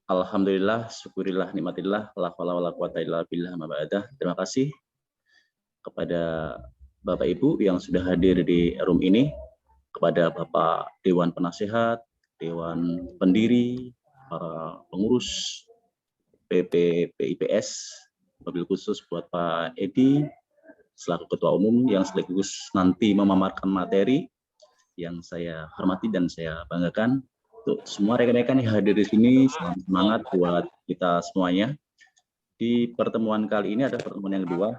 Alhamdulillah, syukurillah, nikmatillah, la haula wala quwata illa billah ma ba'dah. Terima kasih kepada Bapak Ibu yang sudah hadir di room ini, kepada Bapak Dewan Penasehat, Dewan Pendiri, para pengurus PP PIPS, wabil khusus buat Pak Edi selaku Ketua Umum yang sekaligus nanti memaparkan materi yang saya hormati dan saya banggakan. Untuk semua rekan-rekan yang hadir di sini, salam semangat buat kita semuanya. Di pertemuan kali ini adalah pertemuan yang kedua.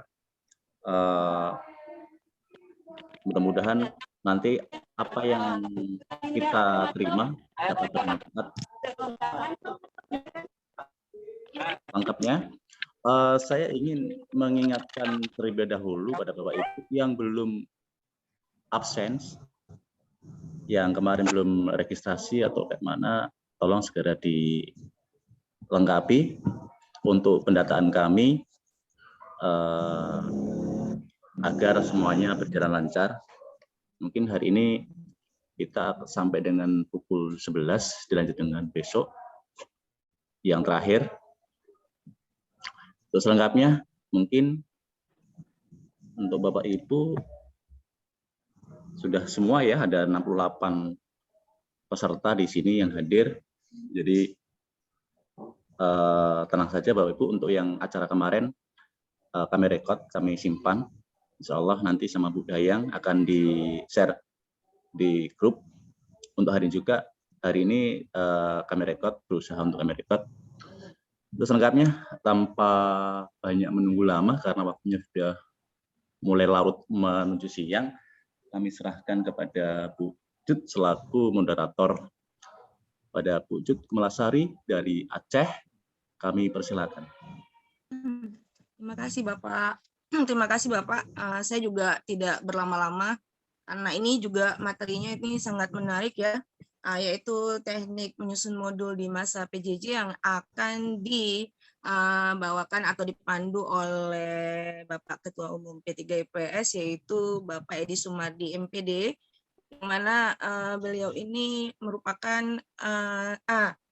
Mudah-mudahan nanti apa yang kita terima dapat bermanfaat. Lengkapnya, saya ingin mengingatkan terlebih dahulu pada Bapak Ibu yang belum absen, yang kemarin belum registrasi atau kayak mana, tolong segera dilengkapi untuk pendataan kami agar semuanya berjalan lancar. Mungkin hari ini kita sampai dengan pukul 11, dilanjut dengan besok yang terakhir. Terus selengkapnya mungkin untuk Bapak Ibu sudah semua ya, ada 68 peserta di sini yang hadir. Jadi tenang saja Bapak Ibu, untuk yang acara kemarin kami record, kami simpan. Insya Allah nanti sama Bu Dayang akan di-share di grup. Untuk hari juga, hari ini kami record, berusaha untuk kami record. Terus lengkapnya, tanpa banyak menunggu lama karena waktunya sudah mulai larut menuju siang, kami serahkan kepada Bu Jud selaku moderator. Pada Bu Jud Kemelasari dari Aceh, kami persilakan. Terima kasih Bapak. Terima kasih Bapak. Saya juga tidak berlama-lama karena ini juga materinya ini sangat menarik ya, yaitu teknik menyusun modul di masa PJJ yang akan dibawakan atau dipandu oleh Bapak Ketua Umum P3IPS, yaitu Bapak Edi Sumardi MPD, yang mana beliau ini merupakan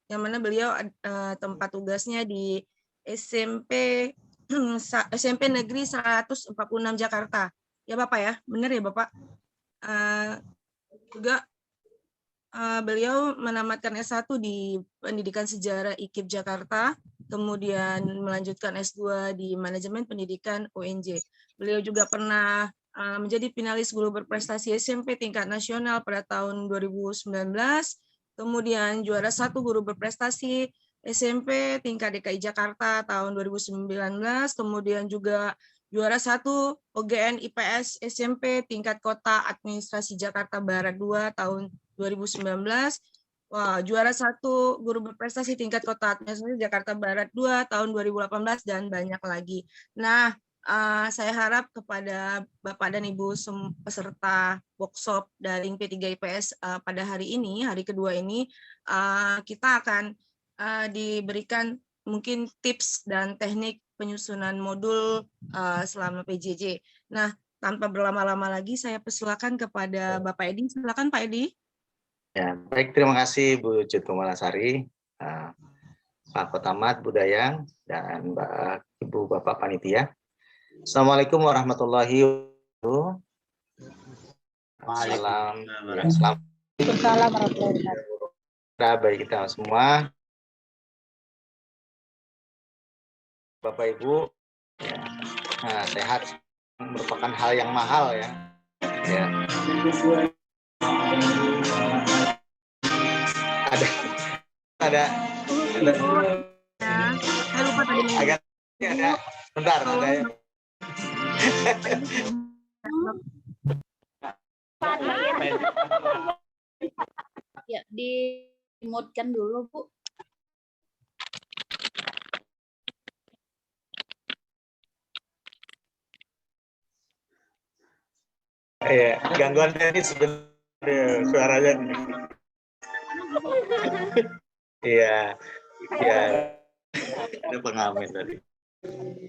yang mana beliau tempat tugasnya di SMP Negeri 146 Jakarta. Ya Bapak ya, benar ya Bapak? Juga beliau menamatkan S1 di Pendidikan Sejarah IKIP Jakarta, kemudian melanjutkan S2 di Manajemen Pendidikan UNJ. Beliau juga pernah menjadi finalis guru berprestasi SMP tingkat nasional pada tahun 2019, kemudian juara 1 guru berprestasi SMP tingkat DKI Jakarta tahun 2019, kemudian juga juara 1 OGN IPS SMP tingkat Kota Administrasi Jakarta Barat 2 tahun 2019. Wah, juara 1 guru berprestasi tingkat Kota Administrasi Jakarta Barat 2 tahun 2018 dan banyak lagi. Nah, saya harap kepada Bapak dan Ibu peserta workshop daring P3IPS pada hari ini, hari kedua ini, kita akan diberikan mungkin tips dan teknik penyusunan modul selama PJJ. Nah, tanpa berlama-lama lagi, saya persilakan kepada Bapak Edi. Silakan Pak Edi. Ya, baik, terima kasih Bu Jud Kemelasari, Pak Kotamat, Bu Dayang, dan Ibu Bapak Panitia. Assalamualaikum warahmatullahi wabarakatuh. Selamat bagi kita semua. Bapak Ibu, ya, sehat merupakan hal yang mahal ya. Ya. Ada. Saya lupa tadi. Agak ada. Bentar, ada ya. Ya, di-mute-kan dulu, Bu. Iya, gangguan teknis sebenarnya suaranya. Iya, ya. Ada pengamen tadi.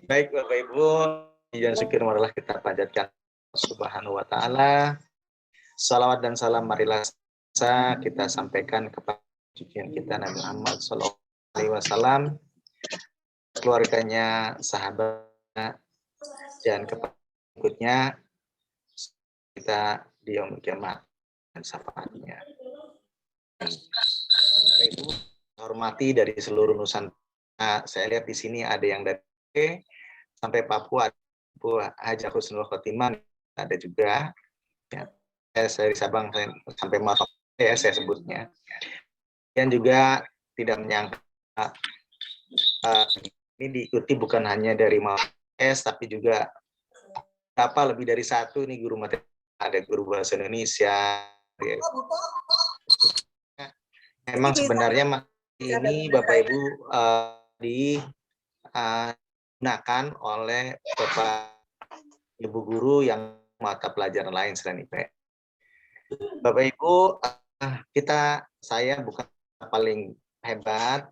Baik Bapak Ibu, yang syukur marilah kita panjatkan Subhanahu wa Ta'ala. Salawat dan salam marilah kita sampaikan kepada junjungan kita Nabi Muhammad SAW. Alaihi Wasallam, keluarganya, sahabatnya, dan berikutnya kita di yaumul kiamat dan syafaatnya. Ibu hormati dari seluruh Nusantara. Saya lihat di sini ada yang dari Aceh sampai Papua, Bu Haji Husnul Khotimah ada juga. Ya, saya dari Sabang sampai Maroke ya saya sebutnya. Dan juga tidak menyangka ini diikuti bukan hanya dari Malaysia, tapi juga lebih dari satu nih guru materi, ada guru bahasa Indonesia. Memang sebenarnya ini Bapak Ibu digunakan oleh Bapak Ibu guru yang mata pelajaran lain selain IPS. Bapak Ibu, saya bukan paling hebat,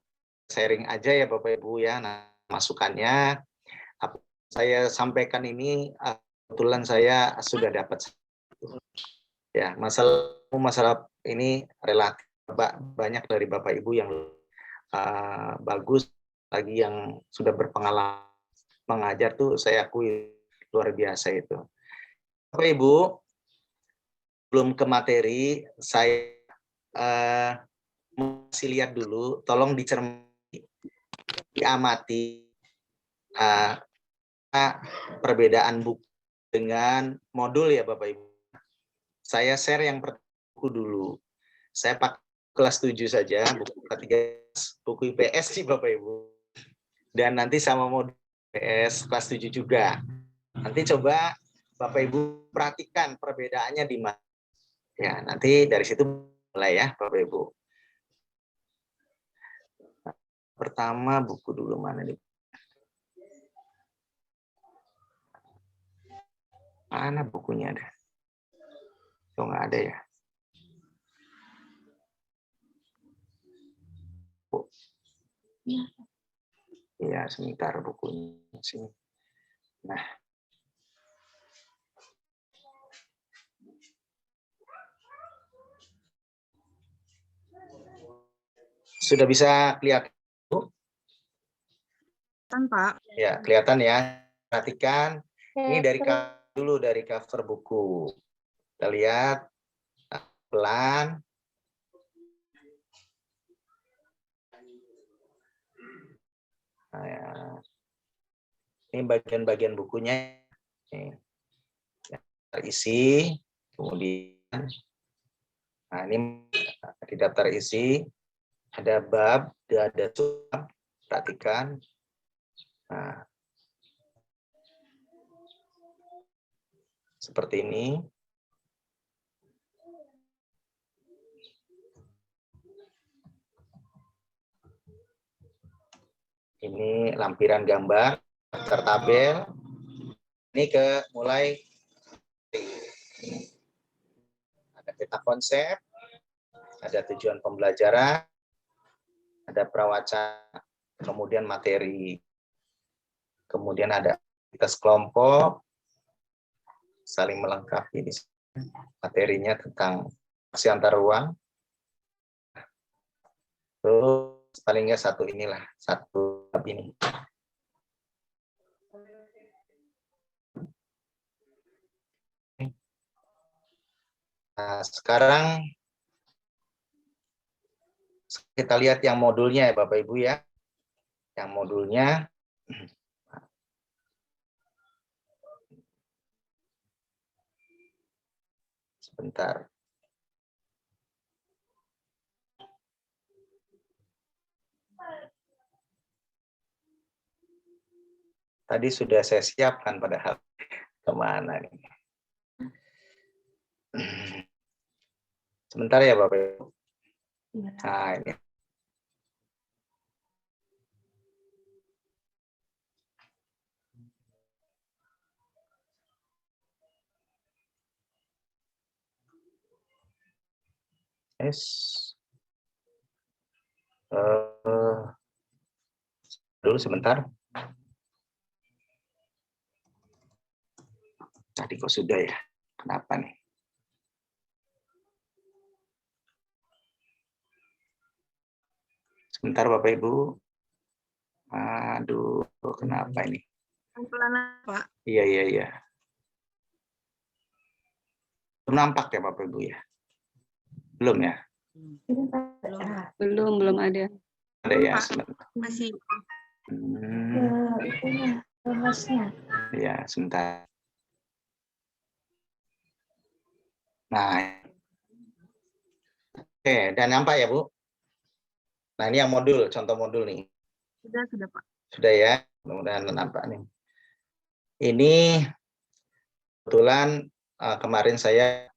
sharing aja ya Bapak Ibu ya. Nah, masukannya apa saya sampaikan ini kebetulan saya sudah dapat ya masalah ini relatif banyak dari Bapak Ibu yang bagus, lagi yang sudah berpengalaman mengajar tuh saya akui luar biasa itu. Bapak Ibu, belum ke materi, saya masih lihat dulu, tolong dicermati, diamati perbedaan buku dengan modul ya Bapak Ibu. Saya share yang buku dulu. Saya pakai kelas 7 saja, buku ke-13, buku IPS sih Bapak Ibu. Dan nanti sama modul IPS kelas 7 juga. Nanti coba Bapak Ibu perhatikan perbedaannya di mana. Ya, nanti dari situ mulai ya Bapak Ibu. Pertama buku dulu mana nih? Mana bukunya ada? Oh, nggak ada ya? Iya, sebentar bukunya sini. Nah, sudah bisa kelihatan? Pak. Ya, kelihatan ya. Perhatikan, ini dari dulu dari cover buku. Kita lihat pelan. Nah, ya. Ini bagian-bagian bukunya. Ini. Terisi, kemudian nah ini di daftar isi ada bab, ada sub, perhatikan. Nah, seperti ini. Ini lampiran gambar, daftar tabel. Ini mulai ada peta konsep, ada tujuan pembelajaran, ada prawacana, kemudian materi, kemudian ada aktivitas kelompok, saling melengkapi di sini. Materinya tentang aksi antar ruang. Terus palingnya satu inilah, satu bab ini. Nah, sekarang kita lihat yang modulnya ya Bapak Ibu ya. Yang modulnya sebentar. Tadi sudah saya siapkan padahal kemana nih? Sebentar ya Bapak Ibu. Nah, ini. Dulu sebentar. Tadi kok sudah ya? Kenapa nih? Sebentar Bapak Ibu. Aduh, kenapa ini? Pelan Pak. Iya. Belum nampak ya Bapak Ibu ya? Belum ya? Belum ada. Ada ya, Pak. sebentar. Masih. Ya, sebentar. Nah, oke, dan nampak ya Bu? Nah, ini yang modul, contoh modul nih. Sudah Pak. Sudah ya, mudah-mudahan nampak nih. Ini kebetulan kemarin saya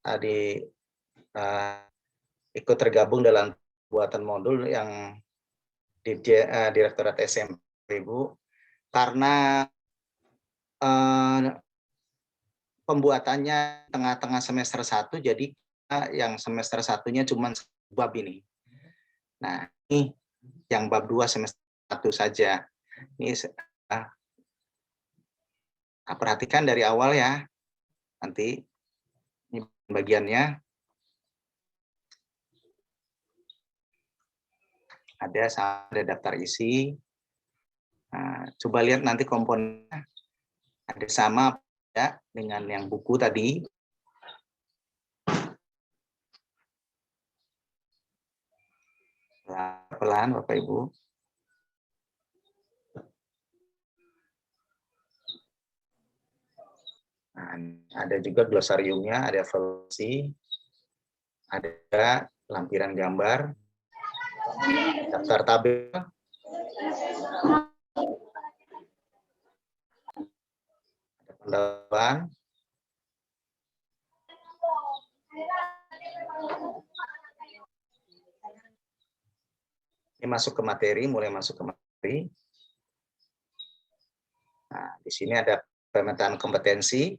ikut tergabung dalam buatan modul yang di Direktorat SMP Ibu, karena pembuatannya tengah-tengah semester 1, jadi yang semester 1-nya cuma bab ini. Nah, ini yang bab 2 semester 1 saja. Ini perhatikan dari awal ya. Nanti ini bagiannya ada daftar isi. Nah, coba lihat nanti komponennya ada sama ya dengan yang buku tadi. Pelan Bapak Ibu. Nah, ada juga glosariumnya, ada evaluasi, ada lampiran gambar, daftar tabel, ada pendalaman, ini masuk ke materi, mulai masuk ke materi. Nah, di sini ada pemetaan kompetensi.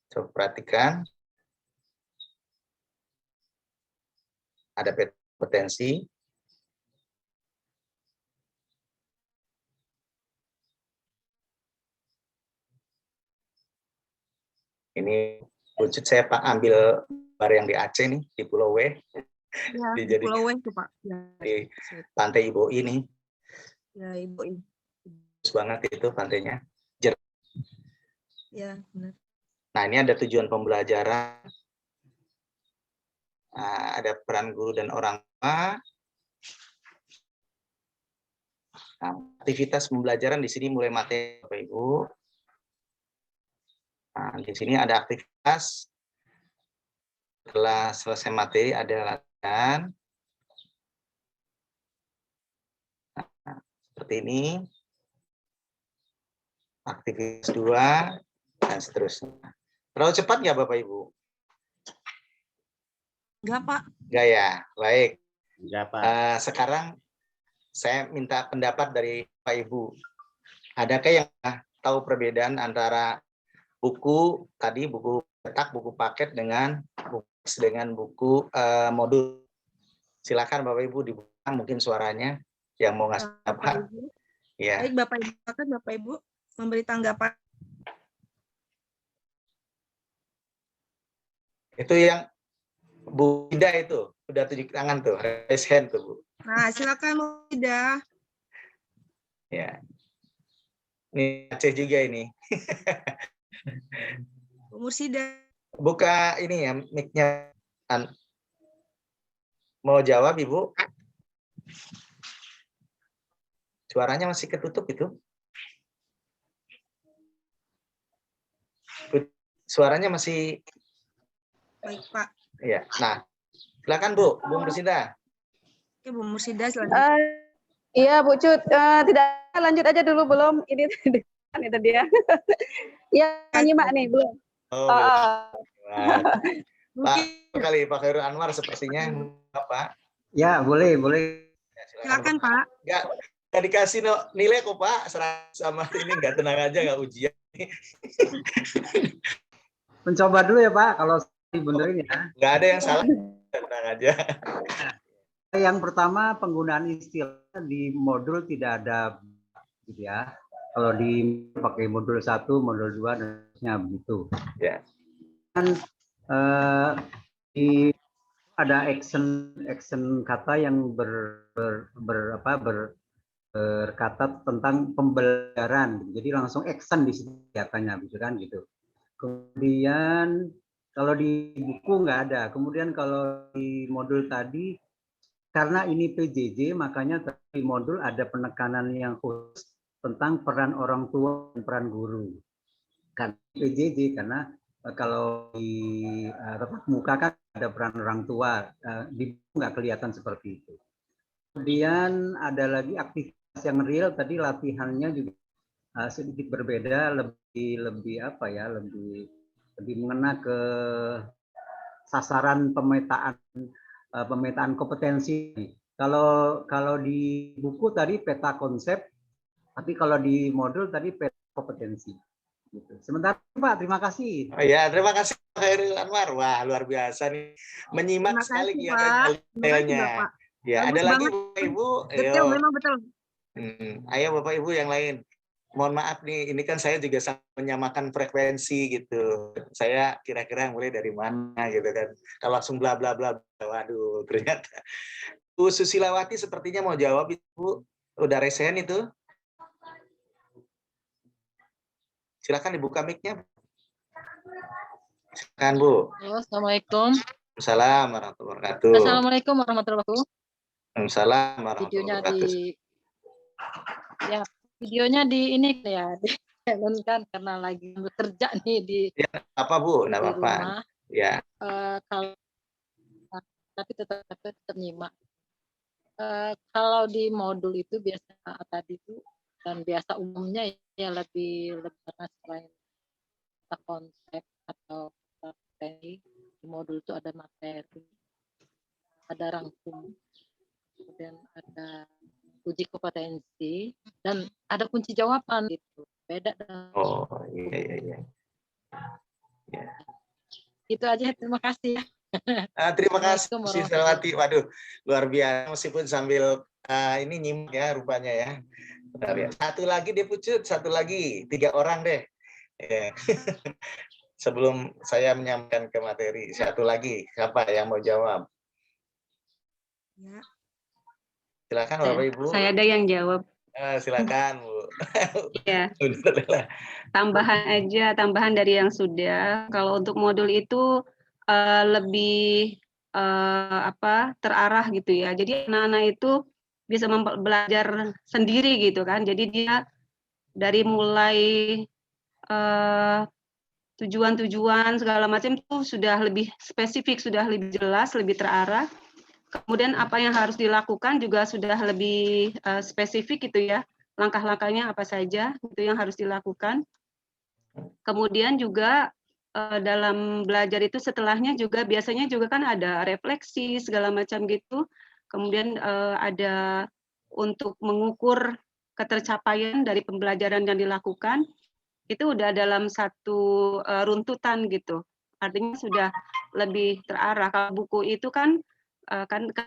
Coba perhatikan. Ada kompetensi. Ini wujud saya Pak ambil bar yang di Aceh nih, di Pulau W. Ya, di Pulau W itu Pak. Ya. Di Pantai Ibo ini. Ya, Ibu. Bagus banget itu pantainya. Ya, benar. Nah, ini ada tujuan pembelajaran. Nah, ada peran guru dan orang tua. Nah, aktivitas pembelajaran di sini mulai materi Bapak Ibu. Nah, di sini ada aktivitas. Setelah selesai materi ada latihan. Nah, seperti ini. Aktivitas 2 dan seterusnya. Terlalu cepat nggak Bapak Ibu? Enggak Pak. Enggak ya, baik. Enggak, Pak. Sekarang saya minta pendapat dari Pak Ibu. Adakah yang tahu perbedaan antara buku tadi, buku cetak, buku paket dengan buku modul? Silakan Bapak Ibu dibuka mungkin suaranya yang mau ngasih apa? Ya. Baik Bapak Ibu, Bapak Ibu memberi tanggapan. Itu yang Bu Ida itu udah tunjuk tangan tuh, raise hand tuh Bu. Nah, silakan Bu Ida. Ya. Ini Aceh juga ini. Bu Mursida. Buka ini ya mic-nya. Mau jawab Ibu? Suaranya masih ketutup itu. Suaranya masih. Baik Pak. Iya. Nah, silakan Bu Mursida. Oke, Bu Mursida silakan. Iya Bu Cut, tidak lanjut aja dulu belum. Ini itu dia. Iya, nyimak nih belum. Oh, Pak kali Pak Khairul Anwar sepertinya apa? Ya, boleh. Ya, Silakan Pak. Nggak dikasih nilai kok Pak, sama ini nggak tenang aja nggak ujian. Mencoba dulu ya Pak, kalau dibenerin ya. Nggak ada yang salah, tenang aja. Yang pertama penggunaan istilah di modul tidak ada gitu ya. Kalau pakai modul 1, modul 2 dan seterusnya begitu. Ya. Dan di ada action kata yang berkata tentang pembelajaran. Jadi langsung action di situ katanya, gitu kan gitu. Kemudian kalau di buku nggak ada. Kemudian kalau di modul tadi, karena ini PJJ, makanya di modul ada penekanan yang khusus tentang peran orang tua dan peran guru. Kan PJJ, karena kalau di tatap muka kan ada peran orang tua, di buku nggak kelihatan seperti itu. Kemudian ada lagi aktivitas yang real, tadi latihannya juga sedikit berbeda, lebih apa ya, lebih mengena ke sasaran pemetaan kompetensi. Kalau di buku tadi peta konsep, tapi kalau di modul tadi peta kompetensi. Gitu. Sementara Pak, terima kasih. Oh ya, terima kasih Pak Khairil Anwar. Wah, luar biasa nih. Menyimak sekali kegiatan detailnya. Ya, ada lagi Bapak Ibu. Detail memang betul. Ayo Bapak Ibu yang lain. Mohon maaf nih, ini kan saya juga menyamakan frekuensi gitu. Saya kira-kira mulai dari mana gitu kan. Kalau langsung bla bla bla, waduh, ternyata. Bu Susilawati sepertinya mau jawab Ibu. Udah resen itu? Silakan dibuka mic-nya. Silakan Bu. Halo, Assalamualaikum. Assalamualaikum warahmatullahi wabarakatuh. Assalamualaikum warahmatullahi wabarakatuh. Waalaikumsalam warahmatullahi Videonya wabarakatuh. videonya di ini ya, kan karena lagi bekerja nih di Ya, apa Bu? Nggak di apa-apa. rumah. Ya. Kalau tapi tetap nyimak. Kalau di modul itu biasa tadi itu dan biasa umumnya ya lebih karena selain konsep atau materi, di modul itu ada materi, ada rangkum, kemudian ada uji kompetensi dan ada kunci jawaban gitu. Beda dengan Iya. Ya. itu aja, terima kasih. Terima kasih Susilawati. Waduh, luar biasa meskipun sambil ini nyimak ya rupanya ya. Satu lagi deh Pucut, satu lagi, 3 orang deh. Ya. Sebelum saya menyampaikan ke materi, satu lagi, siapa yang mau jawab? Ya. Silakan Bapak Ibu. Saya ada yang jawab. Silakan Bu. Iya. Tambahan dari yang sudah. Kalau untuk modul itu lebih terarah gitu ya. Jadi anak-anak itu bisa belajar sendiri gitu kan. Jadi dia dari mulai tujuan-tujuan segala macam itu sudah lebih spesifik, sudah lebih jelas, lebih terarah. Kemudian apa yang harus dilakukan juga sudah lebih spesifik gitu ya. Langkah-langkahnya apa saja itu yang harus dilakukan. Kemudian juga dalam belajar itu setelahnya juga biasanya juga kan ada refleksi segala macam gitu. Kemudian ada untuk mengukur ketercapaian dari pembelajaran yang dilakukan. Itu udah dalam satu runtutan gitu. Artinya sudah lebih terarah. Kalau buku itu kan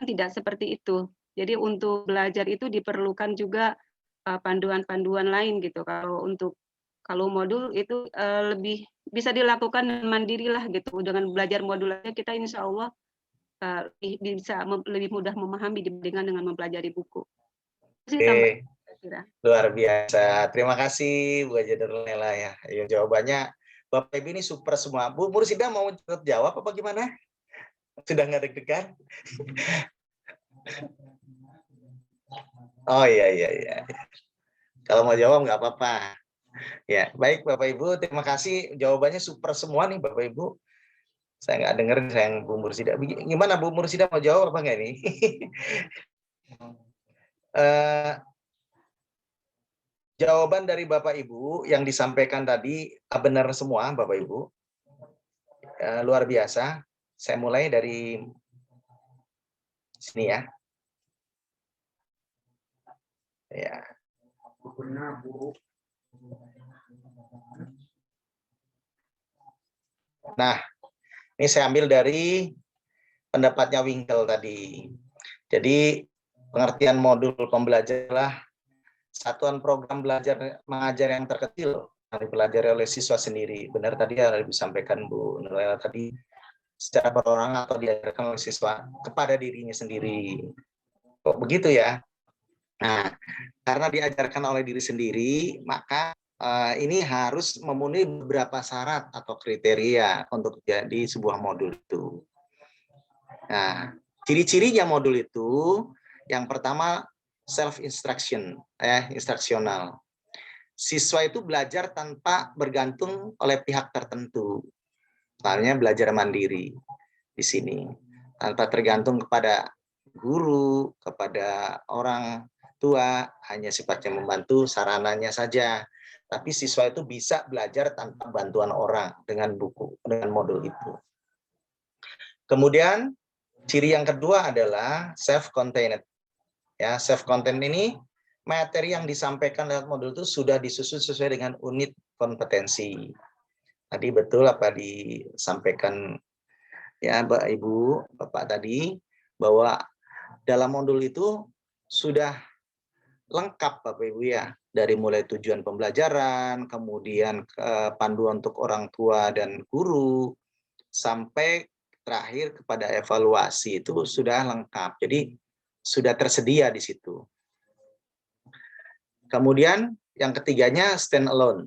tidak seperti itu. Jadi untuk belajar itu diperlukan juga panduan-panduan lain gitu. Kalau modul itu lebih bisa dilakukan mandiri lah gitu. Dengan belajar modul aja kita insya Allah bisa lebih mudah memahami dibandingkan dengan mempelajari buku. Oke. Luar biasa. Terima kasih Bu Haja Nurlela ya. Ayo jawabannya Bapak Ibu ini super semua. Bu Mursida mau jawab apa gimana? Sudah nggak deg-degan? Oh iya. Kalau mau jawab nggak apa-apa. Ya, baik Bapak Ibu, terima kasih. Jawabannya super semua nih Bapak Ibu. Saya nggak dengerin sayang Bu Mursida. Gimana Bu Mursida mau jawab apa nggak nih? Jawaban dari Bapak Ibu yang disampaikan tadi benar semua Bapak Ibu. Luar biasa. Saya mulai dari sini ya. Ya. Nah, ini saya ambil dari pendapatnya Winkel tadi. Jadi pengertian modul pembelajaran adalah satuan program belajar mengajar yang terkecil yang dipelajari oleh siswa sendiri. Benar tadi yang disampaikan Bu Nurlela tadi. secara perorangan atau diajarkan oleh siswa kepada dirinya sendiri. Kok begitu ya? Nah, karena diajarkan oleh diri sendiri, maka ini harus memenuhi beberapa syarat atau kriteria untuk jadi sebuah modul itu. Nah, ciri-cirinya modul itu, yang pertama self-instruction, instruksional. Siswa itu belajar tanpa bergantung oleh pihak tertentu. Misalnya belajar mandiri di sini, tanpa tergantung kepada guru, kepada orang tua, hanya sifatnya membantu sarananya saja. Tapi siswa itu bisa belajar tanpa bantuan orang dengan buku, dengan modul itu. Kemudian ciri yang kedua adalah self-contained. Ya, self-contained ini materi yang disampaikan lewat modul itu sudah disusun sesuai dengan unit kompetensi. Tadi betul apa disampaikan ya Mbak Ibu, Bapak tadi, bahwa dalam modul itu sudah lengkap Bapak Ibu ya, dari mulai tujuan pembelajaran, kemudian panduan untuk orang tua dan guru, sampai terakhir kepada evaluasi itu sudah lengkap. Jadi sudah tersedia di situ. Kemudian yang ketiganya stand alone.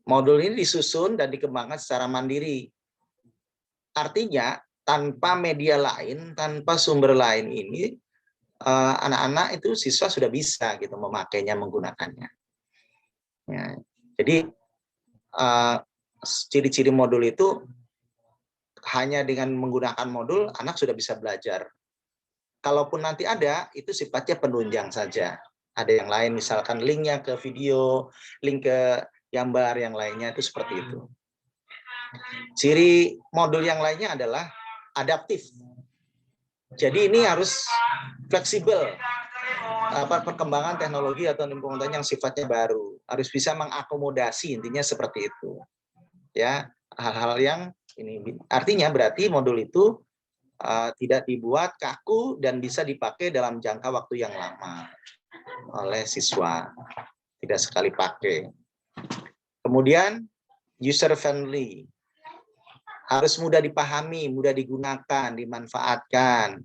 Modul ini disusun dan dikembangkan secara mandiri. Artinya tanpa media lain, tanpa sumber lain ini, anak-anak itu siswa sudah bisa gitu memakainya, menggunakannya. Ya, jadi ciri-ciri modul itu hanya dengan menggunakan modul anak sudah bisa belajar. Kalaupun nanti ada, itu sifatnya penunjang saja. Ada yang lain, misalkan linknya ke video, link ke gambar yang lainnya, itu seperti itu. Ciri modul yang lainnya adalah adaptif. Jadi ini harus fleksibel. Perkembangan teknologi atau lingkungan yang sifatnya baru harus bisa mengakomodasi, intinya seperti itu. Ya, hal-hal yang ini artinya berarti modul itu tidak dibuat kaku dan bisa dipakai dalam jangka waktu yang lama oleh siswa, tidak sekali pakai. Kemudian user friendly, harus mudah dipahami, mudah digunakan, dimanfaatkan.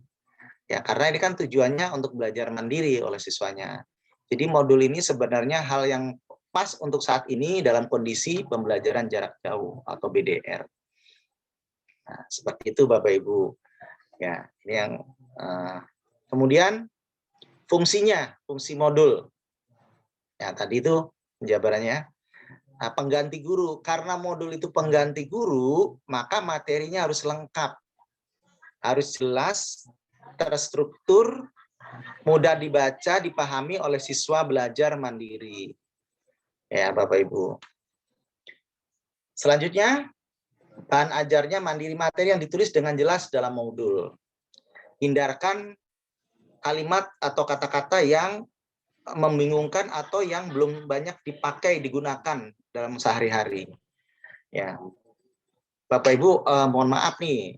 Ya, karena ini kan tujuannya untuk belajar mandiri oleh siswanya. Jadi modul ini sebenarnya hal yang pas untuk saat ini dalam kondisi pembelajaran jarak jauh atau BDR. Nah, seperti itu Bapak Ibu. Ya, ini yang kemudian fungsinya, fungsi modul. Ya, tadi itu penjabarannya. Nah, pengganti guru, karena modul itu pengganti guru, maka materinya harus lengkap, harus jelas, terstruktur, mudah dibaca, dipahami oleh siswa belajar mandiri. Ya, Bapak Ibu. Selanjutnya, bahan ajarnya mandiri, materi yang ditulis dengan jelas dalam modul. Hindarkan kalimat atau kata-kata yang membingungkan atau yang belum banyak dipakai, digunakan dalam sehari-hari. Ya, Bapak Ibu, mohon maaf nih,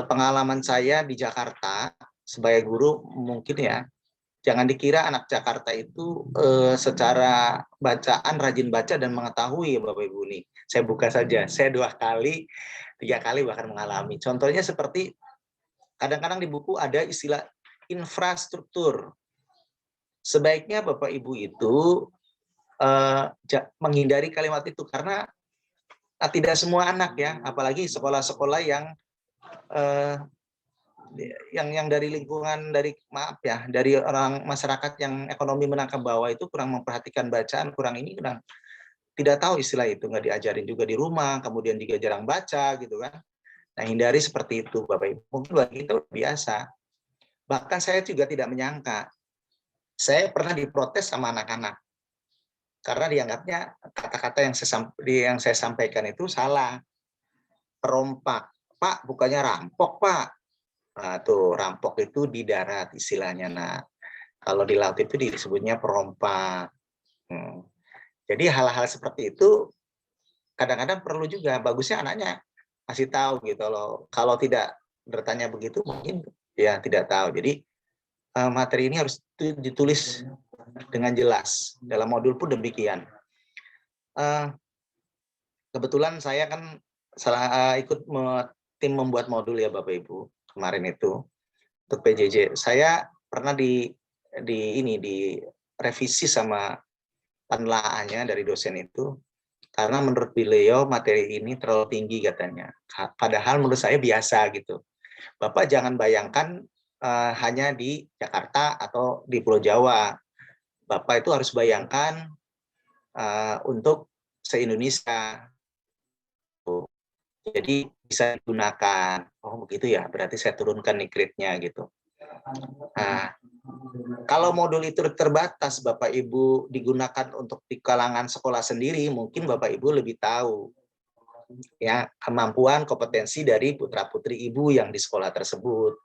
pengalaman saya di Jakarta sebagai guru mungkin ya, jangan dikira anak Jakarta itu secara bacaan rajin baca dan mengetahui ya Bapak Ibu nih. Saya buka saja, saya 2 kali, 3 kali bahkan mengalami. Contohnya seperti kadang-kadang di buku ada istilah infrastruktur. Sebaiknya Bapak Ibu itu menghindari kalimat itu karena tidak semua anak ya, apalagi sekolah-sekolah yang dari lingkungan, dari dari orang masyarakat yang ekonomi menengah bawah itu kurang memperhatikan bacaan, kurang tidak tahu istilah itu, nggak diajarin juga di rumah, kemudian juga jarang baca gitu kan. Nah, hindari seperti itu Bapak Ibu. Mungkin bagi kita biasa. Bahkan saya juga tidak menyangka. Saya pernah diprotes sama anak-anak karena dianggapnya kata-kata yang saya sampaikan itu salah. Perompak, Pak, bukannya rampok, Pak. Nah, tuh rampok itu di darat istilahnya. Nah, kalau di laut itu disebutnya perompak. Jadi hal-hal seperti itu kadang-kadang perlu juga, bagusnya anaknya kasih tahu gitu loh. Kalau tidak bertanya begitu mungkin ya tidak tahu. Jadi materi ini harus ditulis dengan jelas. Dalam modul pun demikian. Kebetulan saya kan ikut tim membuat modul ya Bapak Ibu kemarin itu untuk PJJ. Saya pernah di revisi sama penelaahannya dari dosen itu, karena menurut beliau materi ini terlalu tinggi katanya. Padahal menurut saya biasa gitu. Bapak jangan bayangkan hanya di Jakarta atau di Pulau Jawa. Bapak itu harus bayangkan untuk se-Indonesia. Jadi bisa digunakan. Oh begitu ya, berarti saya turunkan nih grade-nya gitu. Nah, kalau modul itu terbatas, Bapak Ibu digunakan untuk di kalangan sekolah sendiri, mungkin Bapak Ibu lebih tahu ya kemampuan kompetensi dari putra-putri Ibu yang di sekolah tersebut.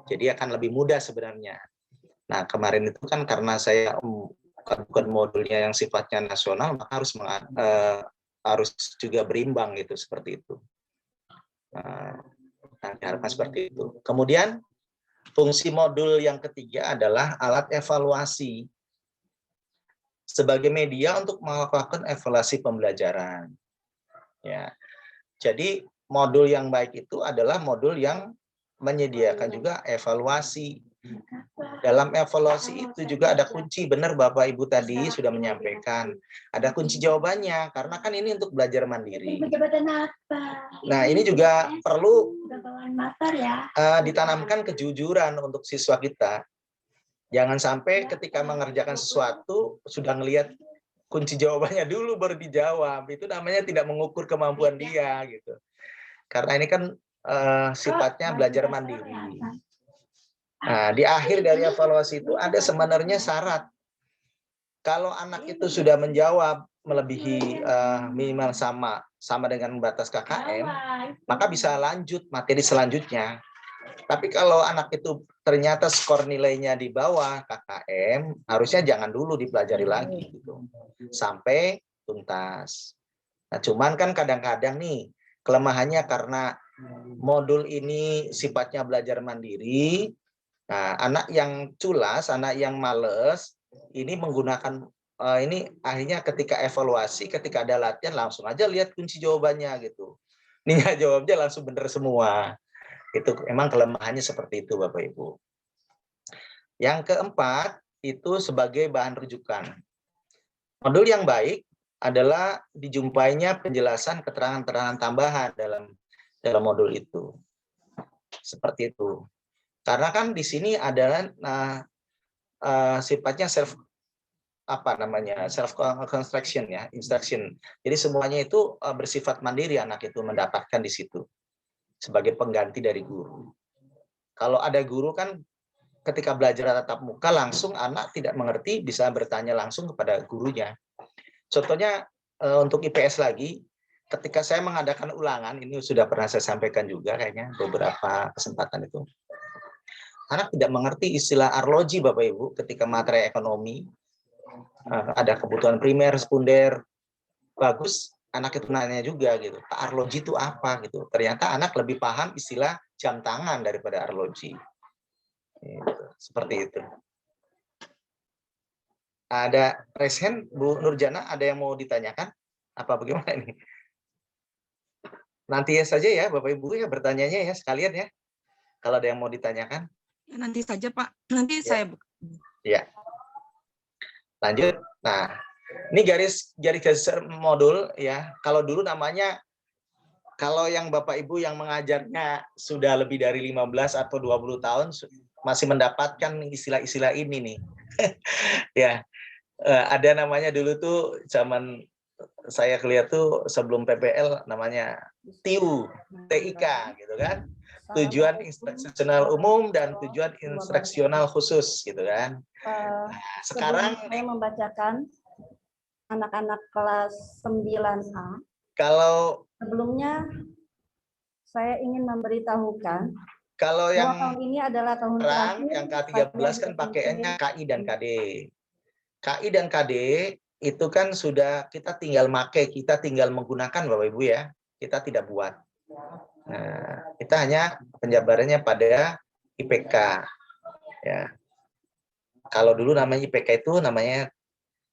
Jadi akan lebih mudah sebenarnya. Nah, kemarin itu kan karena saya bukan modulnya yang sifatnya nasional, maka harus juga berimbang gitu, seperti itu. Nah, diharapkan seperti itu. Kemudian fungsi modul yang ketiga adalah alat evaluasi sebagai media untuk melakukan evaluasi pembelajaran. Ya, jadi modul yang baik itu adalah modul yang menyediakan juga evaluasi. Dalam evaluasi itu juga ada kunci, benar Bapak Ibu tadi sudah menyampaikan. Ada kunci jawabannya, karena kan ini untuk belajar mandiri. Nah, ini juga perlu ditanamkan kejujuran untuk siswa kita. Jangan sampai ketika mengerjakan sesuatu, sudah ngelihat kunci jawabannya dulu baru dijawab. Itu namanya tidak mengukur kemampuan dia, gitu. Karena ini kan sifatnya belajar mandiri. Nah, di akhir dari evaluasi itu ada sebenarnya syarat. Kalau anak itu sudah menjawab melebihi minimal sama dengan batas KKM, maka bisa lanjut materi selanjutnya. Tapi kalau anak itu ternyata skor nilainya di bawah KKM, harusnya jangan dulu dipelajari lagi gitu. Sampai tuntas. Nah, cuman kan kadang-kadang nih kelemahannya karena modul ini sifatnya belajar mandiri. Nah, anak yang culas, anak yang males, ini menggunakan ini akhirnya ketika evaluasi, ketika ada latihan langsung aja lihat kunci jawabannya gitu. Ini nggak jawabnya langsung benar semua. Itu emang kelemahannya seperti itu Bapak Ibu. Yang keempat itu sebagai bahan rujukan. Modul yang baik adalah dijumpainya penjelasan keterangan-keterangan tambahan dalam modul itu. Seperti itu. Karena kan di sini adalah sifatnya self construction ya, instruction. Jadi semuanya itu bersifat mandiri, anak itu mendapatkan di situ sebagai pengganti dari guru. Kalau ada guru kan ketika belajar tatap muka langsung anak tidak mengerti bisa bertanya langsung kepada gurunya. Contohnya untuk IPS lagi, ketika saya mengadakan ulangan, ini sudah pernah saya sampaikan juga kayaknya beberapa kesempatan itu. Anak tidak mengerti istilah arloji Bapak Ibu ketika materi ekonomi. Ada kebutuhan primer, sekunder. Bagus anak itu nanya juga gitu, Pak arloji itu apa gitu. Ternyata anak lebih paham istilah jam tangan daripada arloji. Gitu. Seperti itu. Ada raise hand, Bu Nurjana, ada yang mau ditanyakan? Apa bagaimana ini? Nanti saja ya Bapak Ibu ya bertanyanya ya sekalian ya. Kalau ada yang mau ditanyakan. Ya, nanti saja Pak, nanti saya buka. Ya. Lanjut. Nah, ini garis modul ya. Kalau dulu namanya, kalau yang Bapak Ibu yang mengajarnya sudah lebih dari 15 atau 20 tahun masih mendapatkan istilah-istilah ini nih. Ya. Ada namanya dulu tuh zaman saya lihat tuh sebelum PPL namanya TIU, TIK gitu kan. Tujuan instruksional umum dan tujuan instruksional khusus gitu kan. Nah, sekarang saya membacakan anak-anak kelas 9A. Kalau sebelumnya saya ingin memberitahukan kalau yang tahun ini adalah tahun terakhir yang K13 kan pakaiannya KI dan KD. KI dan KD itu kan sudah kita tinggal menggunakan Bapak Ibu ya. Kita tidak buat. Nah, kita hanya penjabarannya pada IPK. Ya. Kalau dulu namanya IPK itu namanya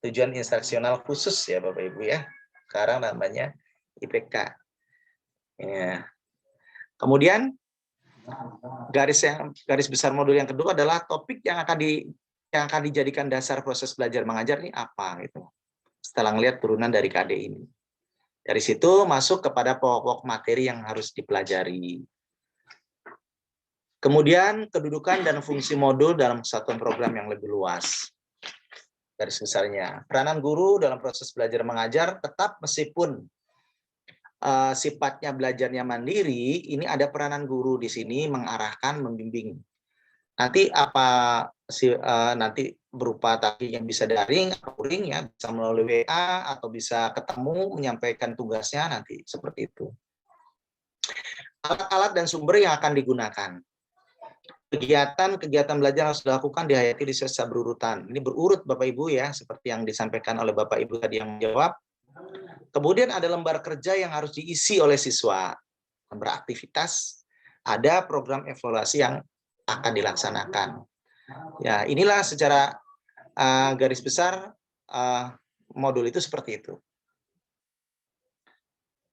tujuan instruksional khusus ya Bapak Ibu ya. Sekarang namanya IPK. Ya. Kemudian garis besar modul yang kedua adalah topik yang akan dijadikan dasar proses belajar mengajar ini apa gitu. Setelah melihat turunan dari KD ini. Dari situ masuk kepada pokok materi yang harus dipelajari. Kemudian kedudukan dan fungsi modul dalam kesatuan program yang lebih luas. Garis besarnya. Peranan guru dalam proses belajar mengajar tetap meskipun sifatnya belajarnya mandiri, ini ada peranan guru di sini mengarahkan, membimbing. Nanti nanti berupa tadi yang bisa daring, ya, bisa melalui WA atau bisa ketemu menyampaikan tugasnya nanti seperti itu. Alat-alat dan sumber yang akan digunakan. Kegiatan belajar harus dilakukan dihayati di secara berurutan. Ini berurut Bapak Ibu ya, seperti yang disampaikan oleh Bapak Ibu tadi yang menjawab. Kemudian ada lembar kerja yang harus diisi oleh siswa. Lembar aktivitas, ada program evaluasi yang akan dilaksanakan. Ya, inilah secara garis besar modul itu seperti itu.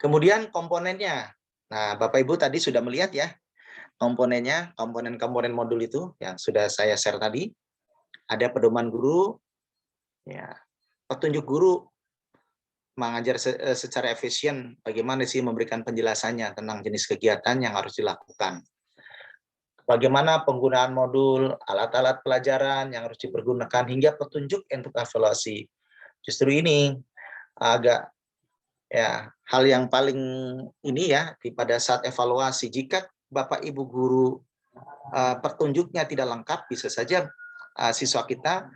Kemudian komponennya. Nah, Bapak Ibu tadi sudah melihat ya komponennya, komponen modul itu yang sudah saya share tadi. Ada pedoman guru, ya, petunjuk guru mengajar secara efisien, bagaimana sih memberikan penjelasannya tentang jenis kegiatan yang harus dilakukan. Bagaimana penggunaan modul, alat-alat pelajaran yang harus dipergunakan, hingga petunjuk untuk evaluasi. Justru ini agak ya hal yang paling ini ya pada saat evaluasi. Jika Bapak Ibu guru petunjuknya tidak lengkap, bisa saja siswa kita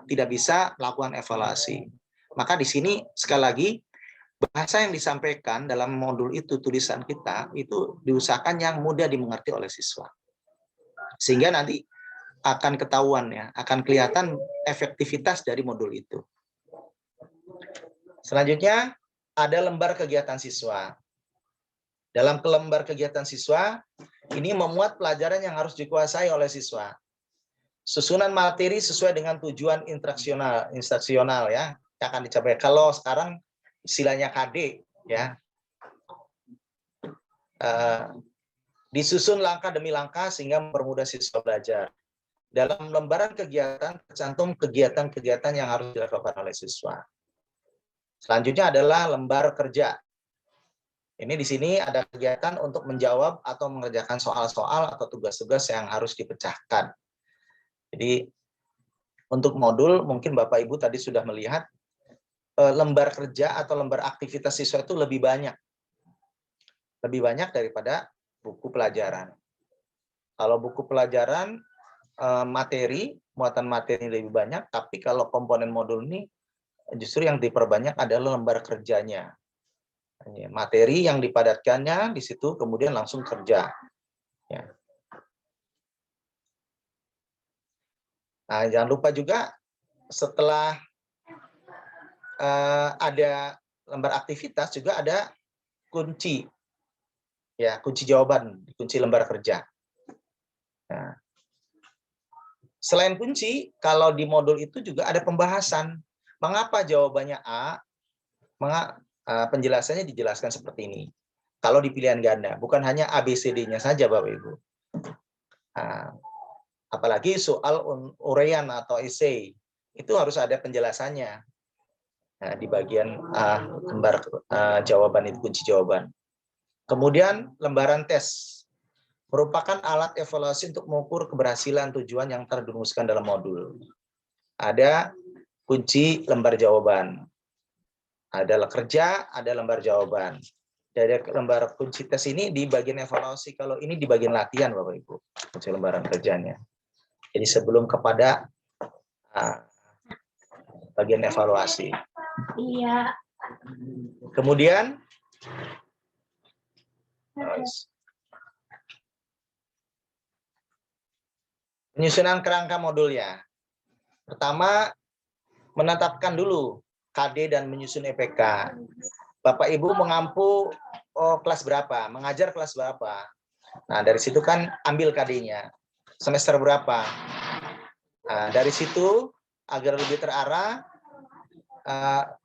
tidak bisa melakukan evaluasi. Maka di sini sekali lagi bahasa yang disampaikan dalam modul itu, tulisan kita itu diusahakan yang mudah dimengerti oleh siswa. Sehingga nanti akan ketahuan ya, akan kelihatan efektivitas dari modul itu. Selanjutnya ada lembar kegiatan siswa. Dalam lembar kegiatan siswa ini memuat pelajaran yang harus dikuasai oleh siswa. Susunan materi sesuai dengan tujuan instruksional ya, yang akan dicapai. Kalau sekarang istilahnya KD ya, disusun langkah demi langkah sehingga mempermudah siswa belajar. Dalam lembaran kegiatan tercantum kegiatan-kegiatan yang harus dilakukan oleh siswa. Selanjutnya adalah lembar kerja. Ini di sini ada kegiatan untuk menjawab atau mengerjakan soal-soal atau tugas-tugas yang harus dipecahkan. Jadi untuk modul mungkin Bapak Ibu tadi sudah melihat lembar kerja atau lembar aktivitas siswa itu lebih banyak daripada buku pelajaran. Kalau buku pelajaran muatan materi lebih banyak, tapi kalau komponen modul ini justru yang diperbanyak adalah lembar kerjanya. Materi yang dipadatkannya di situ kemudian langsung kerja. Ya. Nah, jangan lupa juga setelah ada lembar aktivitas juga ada kunci, ya kunci jawaban, kunci lembar kerja. Nah, selain kunci, kalau di modul itu juga ada pembahasan. Mengapa jawabannya A? Penjelasannya dijelaskan seperti ini. Kalau di pilihan ganda, bukan hanya ABCD-nya saja, Bapak Ibu. Nah, apalagi soal uraian atau esai, itu harus ada penjelasannya. Nah, di bagian lembar jawaban itu, kunci jawaban. Kemudian lembaran tes merupakan alat evaluasi untuk mengukur keberhasilan tujuan yang terrumuskan dalam modul. Ada kunci lembar jawaban. Ada kerja, ada lembar jawaban. Dari lembar kunci tes ini di bagian evaluasi, kalau ini di bagian latihan Bapak Ibu, kunci lembaran kerjanya. Jadi sebelum kepada bagian evaluasi. Iya. Kemudian penyusunan kerangka modulnya. Pertama, menetapkan dulu KD dan menyusun EPK. Bapak Ibu mengampu kelas berapa, mengajar kelas berapa. Nah, dari situ kan ambil KD-nya. Semester berapa. Nah, dari situ agar lebih terarah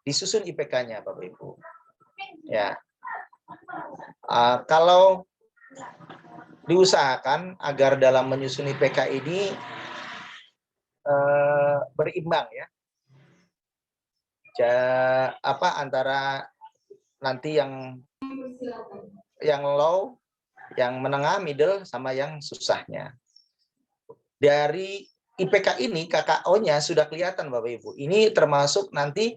disusun IPK-nya Bapak Ibu. Ya. Kalau diusahakan agar dalam menyusun IPK ini berimbang ya, antara nanti yang low, yang menengah, middle, sama yang susahnya. Dari IPK ini KKO-nya sudah kelihatan Bapak Ibu. Ini termasuk nanti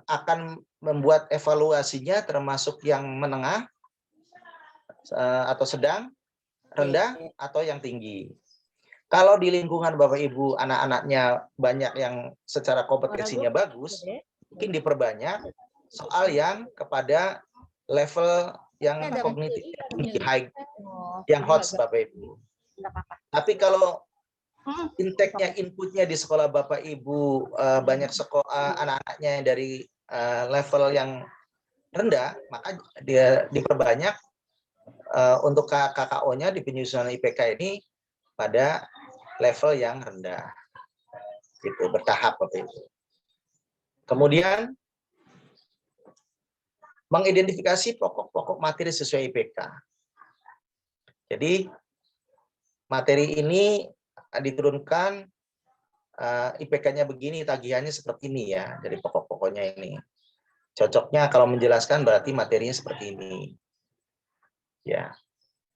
akan membuat evaluasinya termasuk yang menengah atau sedang, rendah, atau yang tinggi. Kalau di lingkungan Bapak Ibu anak-anaknya banyak yang secara kompetensinya bagus, mungkin diperbanyak soal yang kepada level yang kognitif high, yang hot Bapak Ibu. Tapi kalau intake-nya, inputnya di sekolah Bapak Ibu banyak sekolah anak-anaknya dari level yang rendah, maka dia diperbanyak untuk KKO-nya di penyusunan IPK ini pada level yang rendah, gitu, bertahap Bapak Ibu. Kemudian mengidentifikasi pokok-pokok materi sesuai IPK. Jadi materi ini diturunkan IPK-nya begini, tagihannya seperti ini ya. Jadi pokok-pokoknya ini. Cocoknya kalau menjelaskan berarti materinya seperti ini. Ya.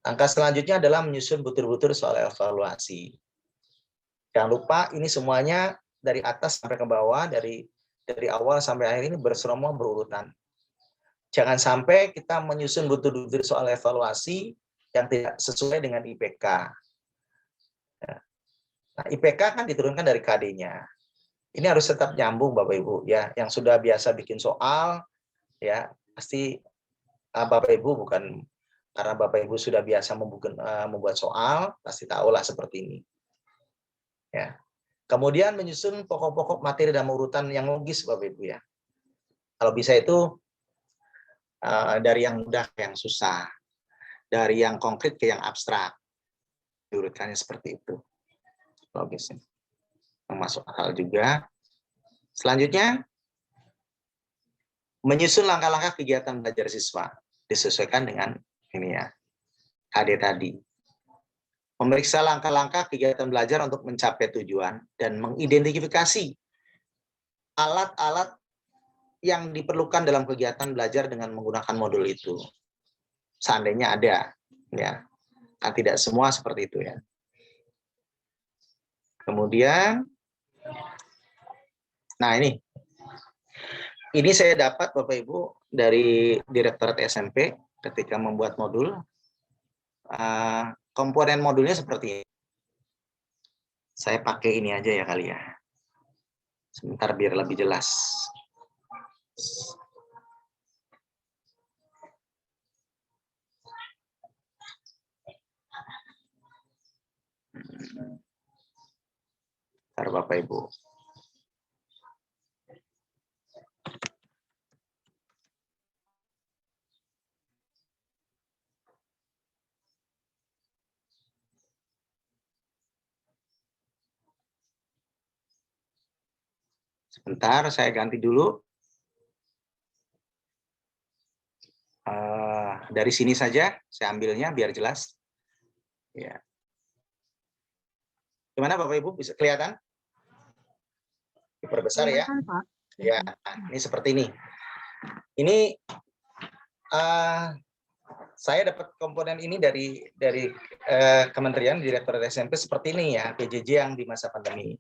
Langkah selanjutnya adalah menyusun butir-butir soal evaluasi. Jangan lupa ini semuanya dari atas sampai ke bawah, dari awal sampai akhir ini berseromong berurutan. Jangan sampai kita menyusun butir-butir soal evaluasi yang tidak sesuai dengan IPK. Nah, IPK kan diturunkan dari KD-nya. Ini harus tetap nyambung Bapak Ibu ya. Yang sudah biasa bikin soal ya, pasti Bapak Ibu bukan karena Bapak Ibu sudah biasa membuat soal, pasti tahulah seperti ini. Ya. Kemudian menyusun pokok-pokok materi dan urutan yang logis Bapak Ibu ya. Kalau bisa itu dari yang mudah ke yang susah, dari yang konkret ke yang abstrak, diurutkannya seperti itu. Logisnya masuk akal juga. Selanjutnya menyusun langkah-langkah kegiatan belajar siswa disesuaikan dengan ini ya, KD tadi. Memeriksa langkah-langkah kegiatan belajar untuk mencapai tujuan dan mengidentifikasi alat-alat yang diperlukan dalam kegiatan belajar dengan menggunakan modul itu. Seandainya ada, ya, kan tidak semua seperti itu ya. Kemudian, nah ini saya dapat Bapak Ibu dari Direktorat SMP ketika membuat modul. Komponen modulnya seperti ini. Saya pakai ini aja ya kali ya. Sebentar biar lebih jelas. Bentar Bapak Ibu. Sebentar, saya ganti dulu. Dari sini saja, saya ambilnya biar jelas. Ya. Gimana Bapak Ibu, bisa kelihatan? Diperbesar ya. Pak. Ya, ini seperti ini. Ini saya dapat komponen ini dari Kementerian Direktorat SMP seperti ini ya, PJJ yang di masa pandemi.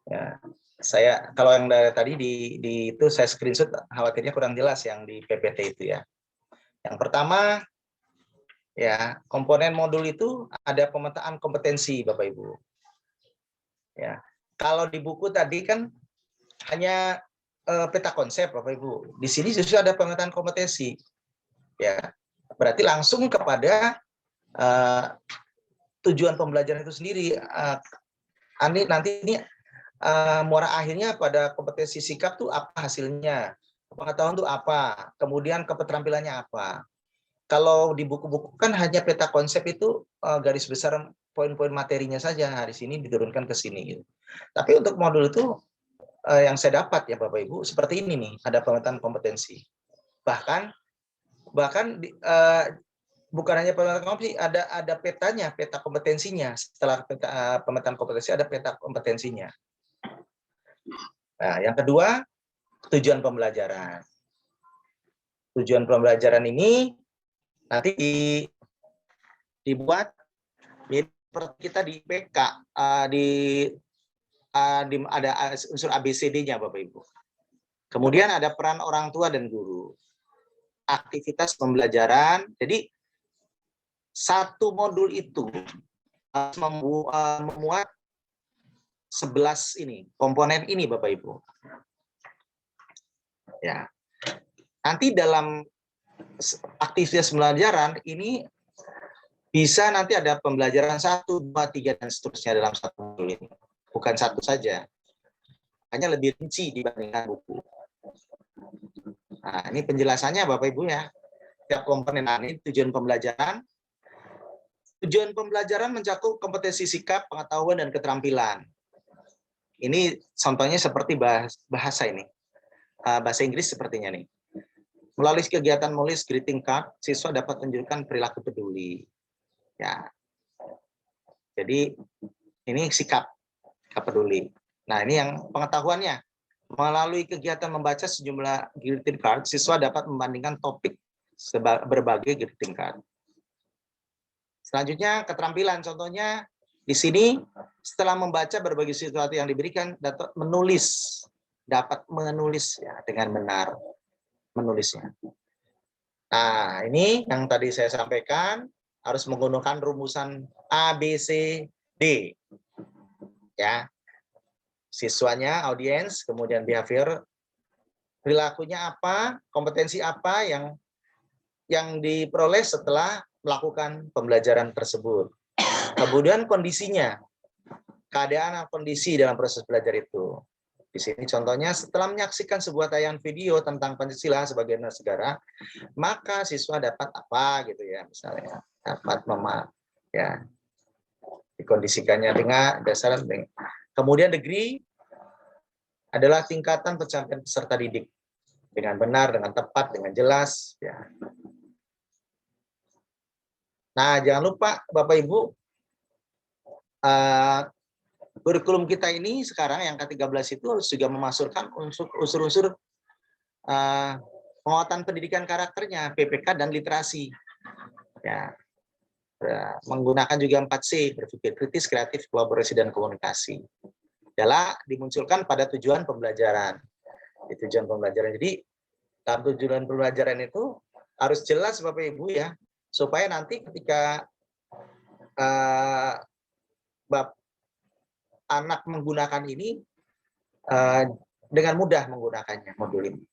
Ya. Saya kalau yang dari tadi itu saya screenshot, khawatirnya kurang jelas yang di PPT itu ya. Yang pertama ya, komponen modul itu ada pemetaan kompetensi Bapak Ibu. Ya. Kalau di buku tadi kan hanya peta konsep Bapak Ibu. Di sini justru ada pemetaan kompetensi. Ya. Berarti langsung kepada tujuan pembelajaran itu sendiri. Nanti ini muara akhirnya pada kompetensi sikap tuh apa hasilnya, pengetahuan tuh apa, kemudian keterampilannya apa. Kalau di buku-buku kan hanya peta konsep itu garis besar poin-poin materinya saja, di sini diturunkan ke sini. Gitu. Tapi untuk modul itu yang saya dapat ya Bapak Ibu seperti ini nih, ada pemetaan kompetensi. Bahkan Bahkan bukan hanya pemetaan kompetensi, ada petanya, peta kompetensinya. Setelah pemetaan kompetensi ada peta kompetensinya. Nah, yang kedua, tujuan pembelajaran. Tujuan pembelajaran ini nanti dibuat seperti kita di PK, ada unsur ABCD-nya Bapak Ibu. Kemudian ada peran orang tua dan guru. Aktivitas pembelajaran. Jadi satu modul itu memuat 11 ini, komponen ini Bapak Ibu. Ya. Nanti dalam aktivitas pembelajaran ini bisa nanti ada pembelajaran 1, 2, 3 dan seterusnya dalam satu modul ini. Bukan satu saja. Hanya lebih rinci dibandingkan buku. Nah, ini penjelasannya Bapak Ibu ya. Setiap komponen ini tujuan pembelajaran. Tujuan pembelajaran mencakup kompetensi sikap, pengetahuan, dan keterampilan. Ini contohnya seperti bahasa ini. Bahasa Inggris sepertinya nih. Melalui kegiatan menulis greeting card, siswa dapat menunjukkan perilaku peduli. Ya. Jadi ini sikap peduli. Nah, ini yang pengetahuannya. Melalui kegiatan membaca sejumlah greeting card, siswa dapat membandingkan topik berbagai greeting card. Selanjutnya keterampilan, contohnya di sini setelah membaca berbagai situasi yang diberikan, dapat menulis ya, dengan benar menulisnya. Nah, ini yang tadi saya sampaikan harus menggunakan rumusan A, B, C, D. Ya. Siswanya, audiens, kemudian behavior, perilakunya apa, kompetensi apa yang diperoleh setelah melakukan pembelajaran tersebut. Kemudian kondisinya, keadaan kondisi dalam proses belajar itu. Di sini contohnya setelah menyaksikan sebuah tayangan video tentang Pancasila sebagai negara, maka siswa dapat apa gitu ya, misalnya dapat ya dikondisikannya dengan dasar. Kemudian degree adalah tingkatan pencapaian peserta didik dengan benar, dengan tepat, dengan jelas ya. Nah, jangan lupa Bapak Ibu, kurikulum kita ini sekarang yang ke-13 itu harus juga memasukkan unsur-unsur penguatan pendidikan karakternya, PPK dan literasi. Ya. Menggunakan juga 4C, berpikir kritis, kreatif, kolaborasi, dan komunikasi. Adalah dimunculkan pada tujuan pembelajaran. Di tujuan pembelajaran. Jadi, dalam tujuan pembelajaran itu harus jelas Bapak Ibu ya, supaya nanti ketika anak menggunakan ini dengan mudah menggunakannya modul ini.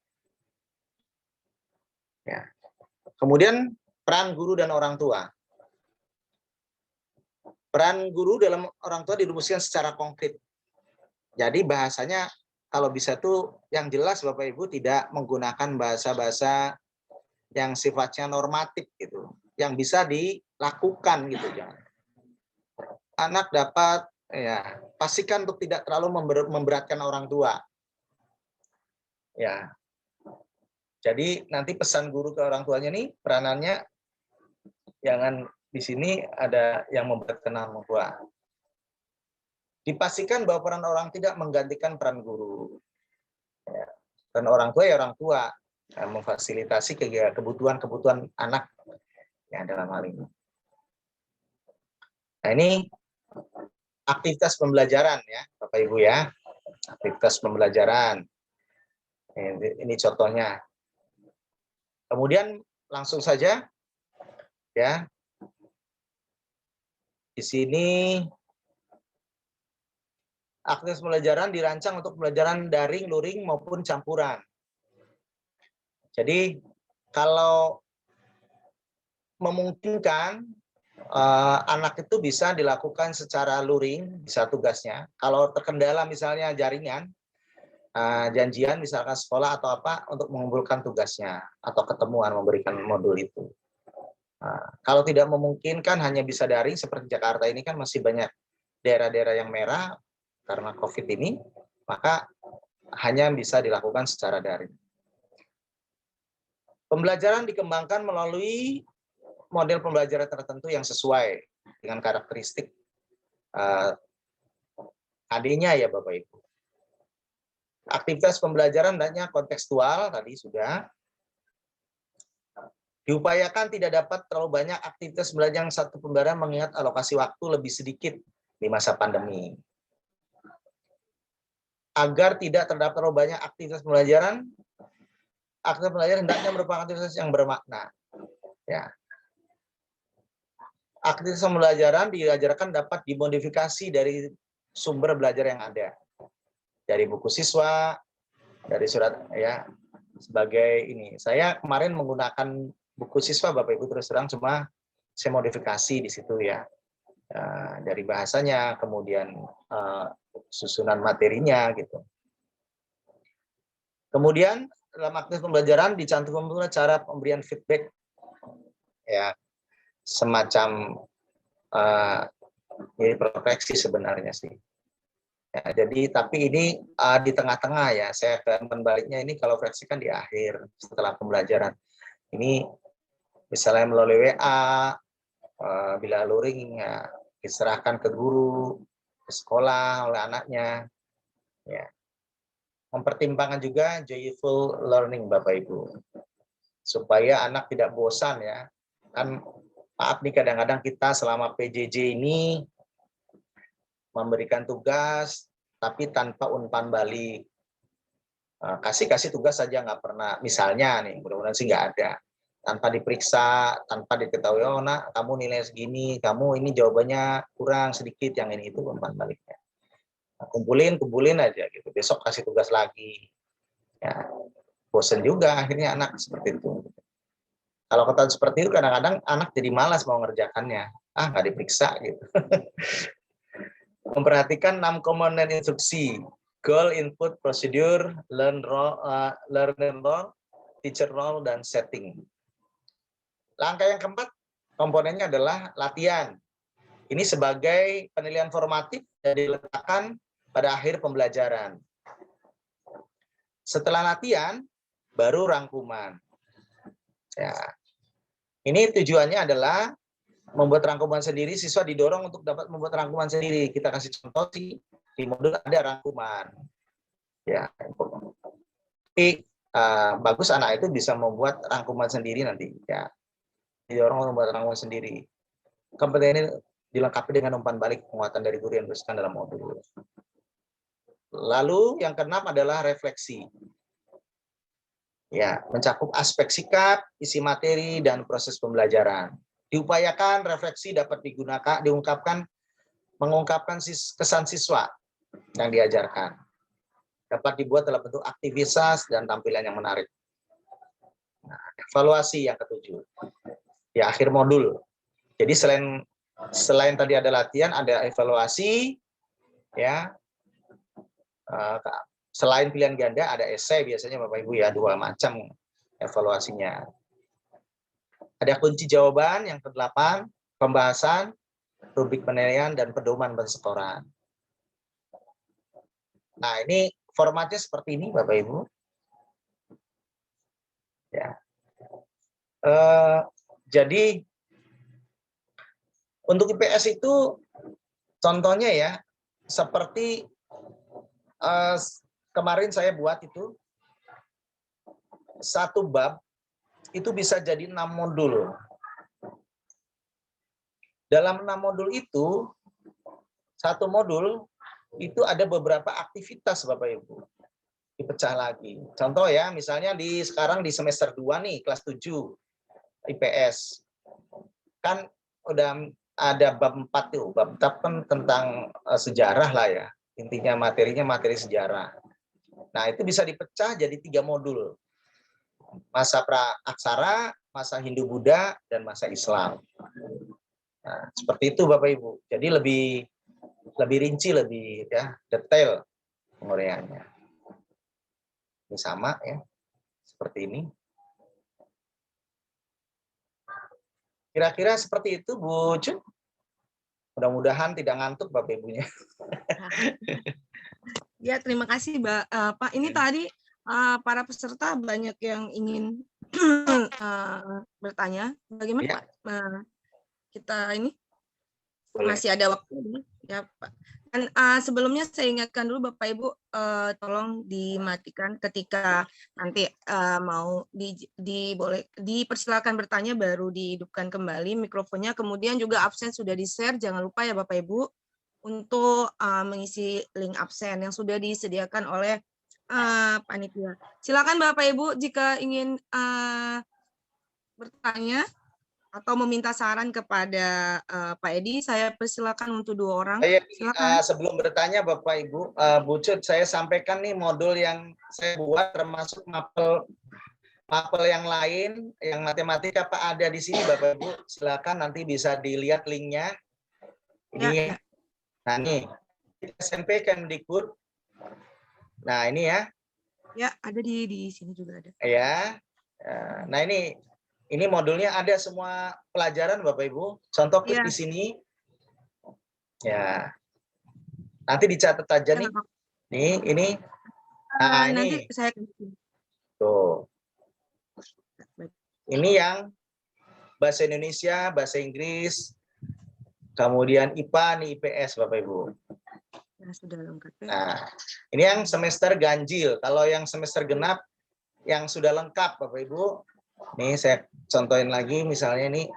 Ya. Kemudian peran guru dan orang tua. Peran guru dalam orang tua dirumuskan secara konkret. Jadi bahasanya kalau bisa tuh yang jelas Bapak Ibu tidak menggunakan bahasa-bahasa yang sifatnya normatif gitu, yang bisa dilakukan gitu jangan. Anak dapat ya pastikan untuk tidak terlalu memberatkan orang tua. Ya. Jadi nanti pesan guru ke orang tuanya nih peranannya jangan di sini ada yang memberatkan orang tua. Dipastikan bahwa peran orang tidak menggantikan peran guru. Ya. Peran orang tua ya orang tua, memfasilitasi kebutuhan-kebutuhan anak ya dalam hal ini. Nah ini aktivitas pembelajaran ya Bapak Ibu ya, aktivitas pembelajaran. Ini contohnya. Kemudian langsung saja ya. Di sini aktivitas pembelajaran dirancang untuk pembelajaran daring, luring maupun campuran. Jadi kalau memungkinkan anak itu bisa dilakukan secara luring, bisa tugasnya. Kalau terkendala misalnya jaringan, janjian misalkan sekolah atau apa untuk mengumpulkan tugasnya atau ketemuan memberikan modul itu. Kalau tidak memungkinkan hanya bisa daring seperti Jakarta ini kan masih banyak daerah-daerah yang merah karena COVID ini, maka hanya bisa dilakukan secara daring. Pembelajaran dikembangkan melalui model pembelajaran tertentu yang sesuai dengan karakteristik AD-nya ya Bapak Ibu. Aktivitas pembelajaran hendaknya kontekstual, tadi sudah. Diupayakan tidak dapat terlalu banyak aktivitas belajar yang satu pembelajaran mengingat alokasi waktu lebih sedikit di masa pandemi. Agar tidak terdapat terlalu banyak aktivitas pembelajaran hendaknya merupakan aktivitas yang bermakna. Ya. Aktivitas pembelajaran diajarkan dapat dimodifikasi dari sumber belajar yang ada. Dari buku siswa, dari surat ya sebagai ini. Saya kemarin menggunakan buku siswa Bapak Ibu terus terang, cuma saya modifikasi di situ ya. Dari bahasanya, kemudian susunan materinya gitu. Kemudian dalam aktivitas pembelajaran dicantumkan pula cara pemberian feedback ya, semacam ini refleksi sebenarnya sih. Ya, jadi tapi ini di tengah-tengah ya, saya akan baliknya ini kalau refleksi kan di akhir setelah pembelajaran. Ini misalnya melalui WA, bila luring ya, diserahkan ke guru, ke sekolah oleh anaknya. Ya. Mempertimbangkan juga joyful learning Bapak Ibu. Supaya anak tidak bosan ya. Kan maaf nih kadang-kadang kita selama PJJ ini memberikan tugas tapi tanpa umpan balik. Kasih tugas saja nggak pernah. Misalnya nih, mudah-mudahan sih nggak ada. Tanpa diperiksa, tanpa diketahui, oh nak kamu nilai segini, kamu ini jawabannya kurang sedikit, yang ini itu umpan baliknya. Nah, kumpulin aja gitu. Besok kasih tugas lagi. Ya, bosen juga akhirnya anak seperti itu. Kalau kata seperti itu kadang-kadang anak jadi malas mau ngerjakannya. Nggak diperiksa gitu. Memperhatikan 6 komponen instruksi: goal, input, procedure, learner role, teacher role, dan setting. Langkah yang keempat, komponennya adalah latihan. Ini sebagai penilaian formatif dan diletakkan pada akhir pembelajaran. Setelah latihan, baru rangkuman. Ya. Ini tujuannya adalah membuat rangkuman sendiri, siswa didorong untuk dapat membuat rangkuman sendiri. Kita kasih contoh sih, di modul ada rangkuman. Ya. Tapi bagus anak itu bisa membuat rangkuman sendiri nanti. Ya. Didorong membuat rangkuman sendiri. Kompetensi ini dilengkapi dengan umpan balik penguatan dari guru yang diberikan dalam modul. Lalu yang keenam adalah refleksi. Ya, mencakup aspek sikap, isi materi, dan proses pembelajaran. Diupayakan refleksi dapat mengungkapkan kesan siswa yang diajarkan. Dapat dibuat dalam bentuk aktivitas dan tampilan yang menarik. Nah, evaluasi yang ketujuh. Di akhir modul. Jadi selain tadi ada latihan, ada evaluasi, ya. Selain pilihan ganda, ada esai biasanya Bapak Ibu ya, 2 macam evaluasinya. Ada kunci jawaban yang ke-8, pembahasan, rubrik penilaian, dan pedoman pensetoran. Nah, ini formatnya seperti ini Bapak Ibu. Ya. Jadi untuk IPS itu contohnya ya, seperti kemarin saya buat itu, 1 bab itu bisa jadi 6 modul. Dalam 6 modul itu, 1 modul itu ada beberapa aktivitas Bapak Ibu. Dipecah lagi. Contoh ya, misalnya sekarang di semester 2 nih, kelas 7 IPS. Kan udah ada bab 4 tuh, bab kan tentang sejarah lah ya. Intinya materinya materi sejarah. Nah, itu bisa dipecah jadi 3 modul. Masa pra-aksara, masa Hindu-Buddha, dan masa Islam. Nah, seperti itu Bapak Ibu. Jadi lebih rinci, lebih ya, detail penguraiannya. Ini sama ya, seperti ini. Kira-kira seperti itu Bu Cun. Mudah-mudahan tidak ngantuk Bapak Ibunya. Ya, terima kasih Pak. Ini tadi para peserta banyak yang ingin bertanya. Bagaimana Ya. Pak? Kita ini Boleh. masih ada waktu ya Pak. Dan sebelumnya saya ingatkan dulu Bapak Ibu, tolong dimatikan ketika nanti mau dipersilakan bertanya, baru dihidupkan kembali mikrofonnya. Kemudian juga absen sudah di-share, jangan lupa ya Bapak Ibu untuk mengisi link absen yang sudah disediakan oleh panitia. Silakan Bapak Ibu jika ingin bertanya atau meminta saran kepada Pak Edi, saya persilakan untuk 2 orang. Silakan. Sebelum bertanya Bapak Ibu, Bu Cut, saya sampaikan nih modul yang saya buat termasuk mapel yang lain, yang matematika Pak ada di sini Bapak Ibu. Silakan nanti bisa dilihat linknya. Ini, nah nih SMP Kemdikbud. Nah ini ya. Ya, ada di sini juga ada. Ya. Nah ini modulnya ada semua pelajaran Bapak Ibu. Contoh klik di sini. Ya. Nanti dicatat aja nih. Nih, ini. Nah, nanti ini. saya Tuh. Ini yang bahasa Indonesia, bahasa Inggris, kemudian IPA, nih IPS Bapak Ibu. Nah, sudah lengkap ya. Nah, ini yang semester ganjil. Kalau yang semester genap, yang sudah lengkap Bapak Ibu. Nih saya contohin lagi misalnya ini.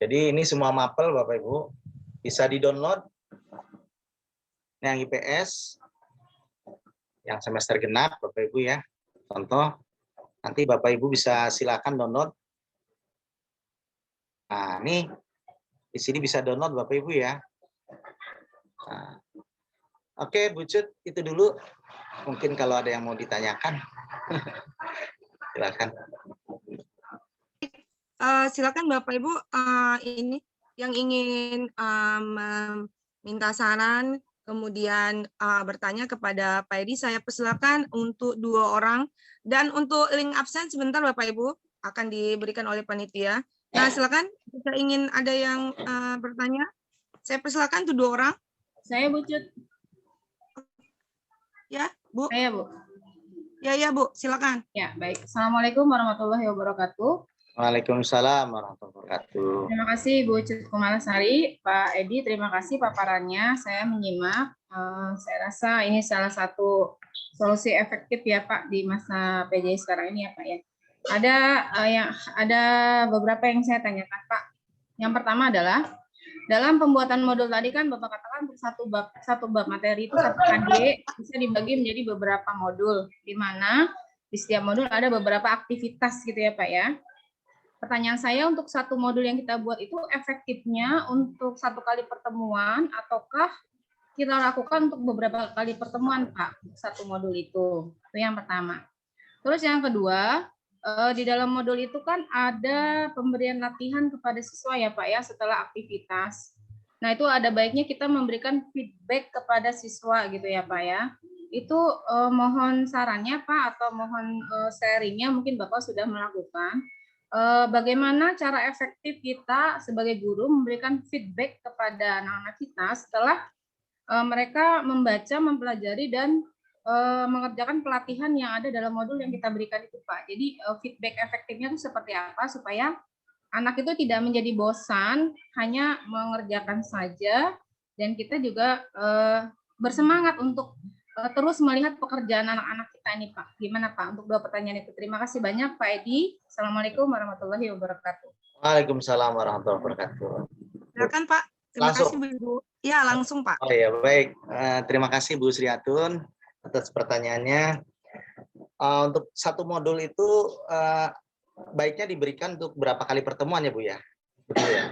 Jadi ini semua mapel Bapak Ibu. Bisa di-download. Yang IPS. Yang semester genap Bapak Ibu ya. Contoh. Nanti Bapak Ibu bisa silakan download. Nah ini. Di sini bisa download Bapak Ibu ya. Nah. Oke, Bu Cut, itu dulu. Mungkin kalau ada yang mau ditanyakan. Silakan. Silakan Bapak Ibu ini yang ingin meminta saran, kemudian bertanya kepada Pak Edi, saya persilakan untuk 2 orang. Dan untuk link absen sebentar Bapak Ibu akan diberikan oleh panitia. Nah, silakan jika ingin ada yang bertanya, saya persilakan untuk 2 orang. Saya Bu Cut. Ya, Bu. Saya Bu. Ya Bu, silakan. Ya, baik. Assalamualaikum warahmatullahi wabarakatuh. Waalaikumsalam warahmatullahi wabarakatuh. Terima kasih Bu Cut Kumalasari, Pak Edi, terima kasih paparannya. Saya menyimak. Saya rasa ini salah satu solusi efektif ya Pak di masa PJJ sekarang ini ya Pak ya. Ada beberapa yang saya tanyakan Pak. Yang pertama adalah dalam pembuatan modul tadi kan Bapak katakan satu bab materi itu 1 KD bisa dibagi menjadi beberapa modul, di mana di setiap modul ada beberapa aktivitas gitu ya Pak ya. Pertanyaan saya, untuk satu modul yang kita buat itu efektifnya untuk 1 kali pertemuan ataukah kita lakukan untuk beberapa kali pertemuan Pak, satu modul itu? Itu yang pertama. Terus yang kedua, di dalam modul itu kan ada pemberian latihan kepada siswa ya Pak ya setelah aktivitas. Nah itu ada baiknya kita memberikan feedback kepada siswa gitu ya Pak ya. Itu mohon sarannya Pak atau mohon sharingnya, mungkin Bapak sudah melakukan. Bagaimana cara efektif kita sebagai guru memberikan feedback kepada anak-anak kita setelah mereka membaca, mempelajari, dan mengerjakan pelatihan yang ada dalam modul yang kita berikan itu Pak. Jadi feedback efektifnya itu seperti apa supaya anak itu tidak menjadi bosan hanya mengerjakan saja, dan kita juga bersemangat untuk terus melihat pekerjaan anak-anak kita ini Pak. Gimana Pak untuk 2 pertanyaan itu? Terima kasih banyak Pak Edi. Assalamualaikum warahmatullahi wabarakatuh. Waalaikumsalam warahmatullahi wabarakatuh. Silakan Pak. Terima kasih Bu Ibu. Ya, langsung Pak. Oh ya, baik. Terima kasih Bu Sriatun atas pertanyaannya. Untuk satu modul itu baiknya diberikan untuk berapa kali pertemuan ya Bu ya? Betul ya?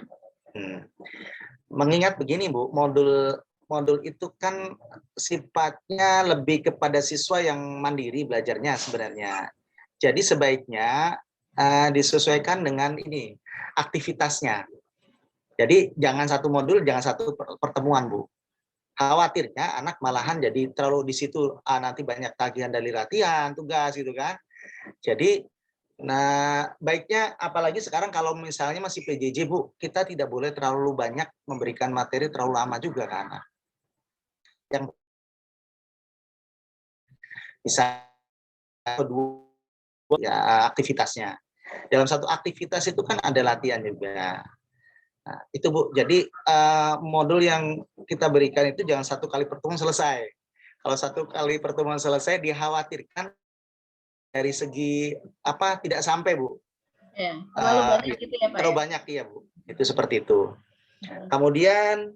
Mengingat begini Bu, modul itu kan sifatnya lebih kepada siswa yang mandiri belajarnya sebenarnya. Jadi sebaiknya disesuaikan dengan ini aktivitasnya. Jadi jangan satu modul, jangan satu pertemuan Bu. Khawatirnya anak malahan jadi terlalu di situ nanti banyak tagihan dari latihan, tugas gitu kan. Jadi Nah, baiknya apalagi sekarang kalau misalnya masih PJJ, Bu, kita tidak boleh terlalu banyak memberikan materi terlalu lama juga ke anak. Yang bisa kedua ya aktivitasnya. Dalam satu aktivitas itu kan ada latihan juga. Nah, itu Bu. Jadi modul yang kita berikan itu jangan satu kali pertemuan selesai. Kalau satu kali pertemuan selesai dikhawatirkan dari segi apa tidak sampai, Bu. Ya, terlalu banyak gitu ya Pak. Terlalu banyak ya, Bu. Itu seperti itu. Kemudian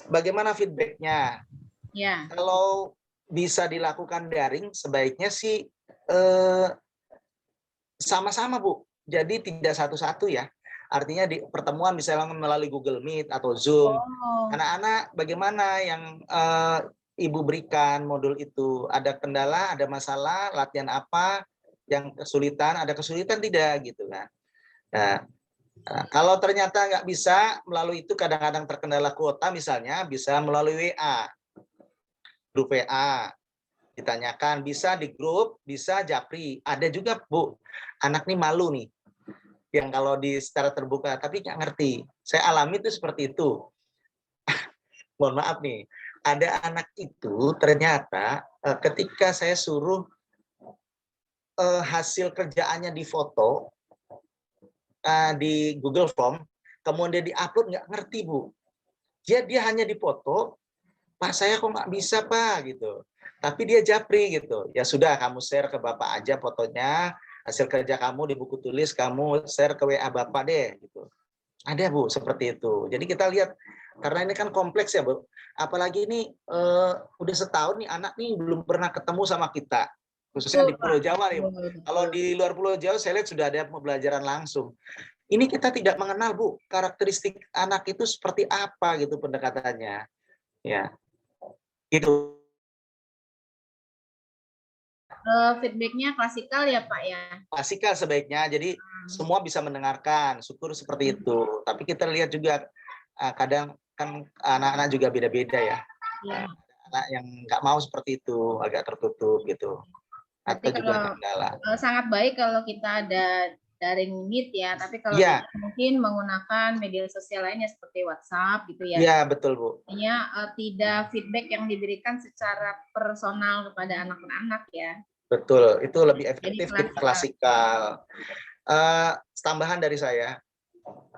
bagaimana feedbacknya? Ya. Kalau bisa dilakukan daring, sebaiknya sih sama-sama, Bu. Jadi tidak satu-satu ya. Artinya di pertemuan misalnya melalui Google Meet atau Zoom. Anak-anak bagaimana yang Ibu berikan modul itu? Ada kendala, ada masalah, latihan apa? Yang kesulitan, ada kesulitan tidak gitu kan? Nah, kalau ternyata nggak bisa melalui itu, kadang-kadang terkendala kuota misalnya, bisa melalui WA, grup WA, ditanyakan, bisa di grup, bisa japri. Ada juga Bu, anak nih malu nih, yang kalau di secara terbuka, tapi nggak ngerti. Saya alami itu seperti itu. Mohon maaf nih, ada anak itu ternyata ketika saya suruh hasil kerjaannya difoto di Google Form, kemudian diupload nggak ngerti Bu. Dia hanya dipoto, Pak saya kok nggak bisa Pak gitu. Tapi dia japri gitu. Ya sudah kamu share ke Bapak aja fotonya, hasil kerja kamu di buku tulis kamu share ke WA Bapak deh gitu. Ada Bu seperti itu. Jadi kita lihat karena ini kan kompleks ya Bu. Apalagi ini udah setahun nih anak nih belum pernah ketemu sama kita. Khususnya di Pulau Jawa nih. Kalau di luar Pulau Jawa saya lihat sudah ada pembelajaran langsung. Ini kita tidak mengenal Bu karakteristik anak itu seperti apa gitu pendekatannya. Ya. Gitu. Feedbacknya klasikal ya Pak ya? Klasikal sebaiknya, jadi semua bisa mendengarkan, syukur seperti itu. Tapi kita lihat juga kadang kan anak-anak juga beda-beda ya. Anak yang nggak mau seperti itu, agak tertutup gitu. Atau juga kendala. Sangat baik kalau kita ada daring meet ya, tapi kalau mungkin menggunakan media sosial lainnya seperti WhatsApp gitu ya. Iya, betul Bu. Artinya tidak feedback yang diberikan secara personal kepada anak-anak ya. Betul, itu lebih efektif di klasikal. Tambahan dari saya,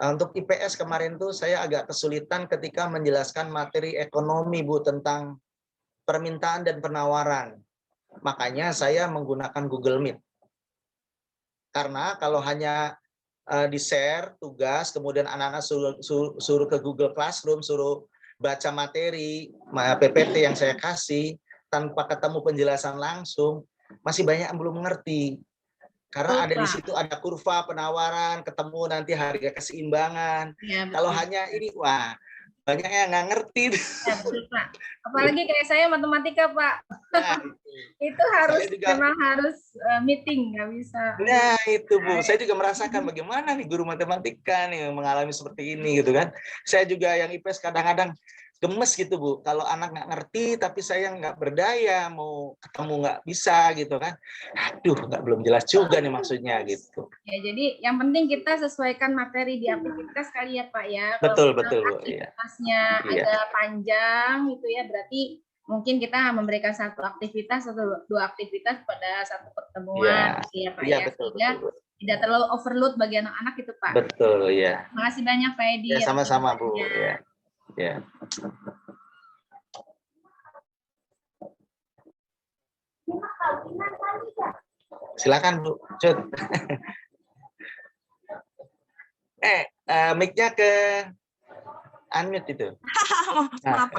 untuk IPS kemarin tuh saya agak kesulitan ketika menjelaskan materi ekonomi Bu tentang permintaan dan penawaran. Makanya saya menggunakan Google Meet. Karena kalau hanya di-share tugas, kemudian anak-anak suruh ke Google Classroom, suruh baca materi, PPT yang saya kasih, tanpa ketemu penjelasan langsung, masih banyak yang belum mengerti. Karena ada di situ ada kurva penawaran, ketemu nanti harga keseimbangan. Ya, kalau hanya ini, wah banyak yang nggak ngerti. Ya, betul, Pak. Apalagi kayak saya matematika Pak. Nah, itu harus juga, memang harus meeting, nggak bisa. Nah itu Bu, saya juga merasakan bagaimana nih guru matematika nih mengalami seperti ini gitu kan. Saya juga yang IPS kadang-kadang gemes gitu Bu, kalau anak nggak ngerti tapi saya nggak berdaya, mau ketemu nggak bisa gitu kan. Aduh, belum jelas juga nih maksudnya gitu. Ya, jadi yang penting kita sesuaikan materi di aktivitas kali ya Pak ya. Betul, kalau betul Bu. Aktivitasnya agak panjang gitu ya, berarti mungkin kita memberikan satu aktivitas atau dua aktivitas pada satu pertemuan gitu ya Pak ya. Betul, sehingga tidak terlalu overload bagi anak-anak itu Pak. Betul ya. Terima kasih banyak Pak Edi. Ya, sama-sama Bu. Ya. Silakan Bu, Cut. Mic-nya ke unmute itu. Maaf.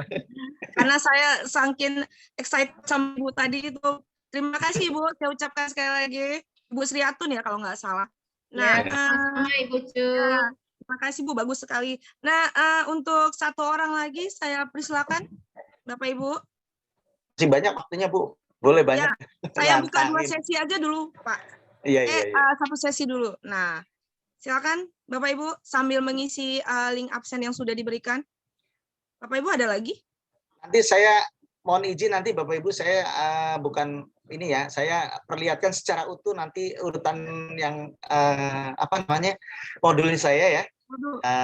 Karena saya saking excited sama Bu tadi itu. Terima kasih Bu, saya ucapkan sekali lagi. Bu Sriatun ya kalau nggak salah. Nah, sama Ibu Cu. Terima kasih Bu, bagus sekali. Nah, untuk satu orang lagi saya persilakan, Bapak Ibu. Masih banyak waktunya Bu, boleh banyak. Ya, saya buka 2 sesi aja dulu Pak. Iya. 1 sesi dulu. Nah, silakan Bapak Ibu sambil mengisi link absen yang sudah diberikan. Bapak Ibu ada lagi? Nanti saya mohon izin nanti Bapak Ibu saya bukan ini ya, saya perlihatkan secara utuh nanti urutan yang apa namanya modul saya ya,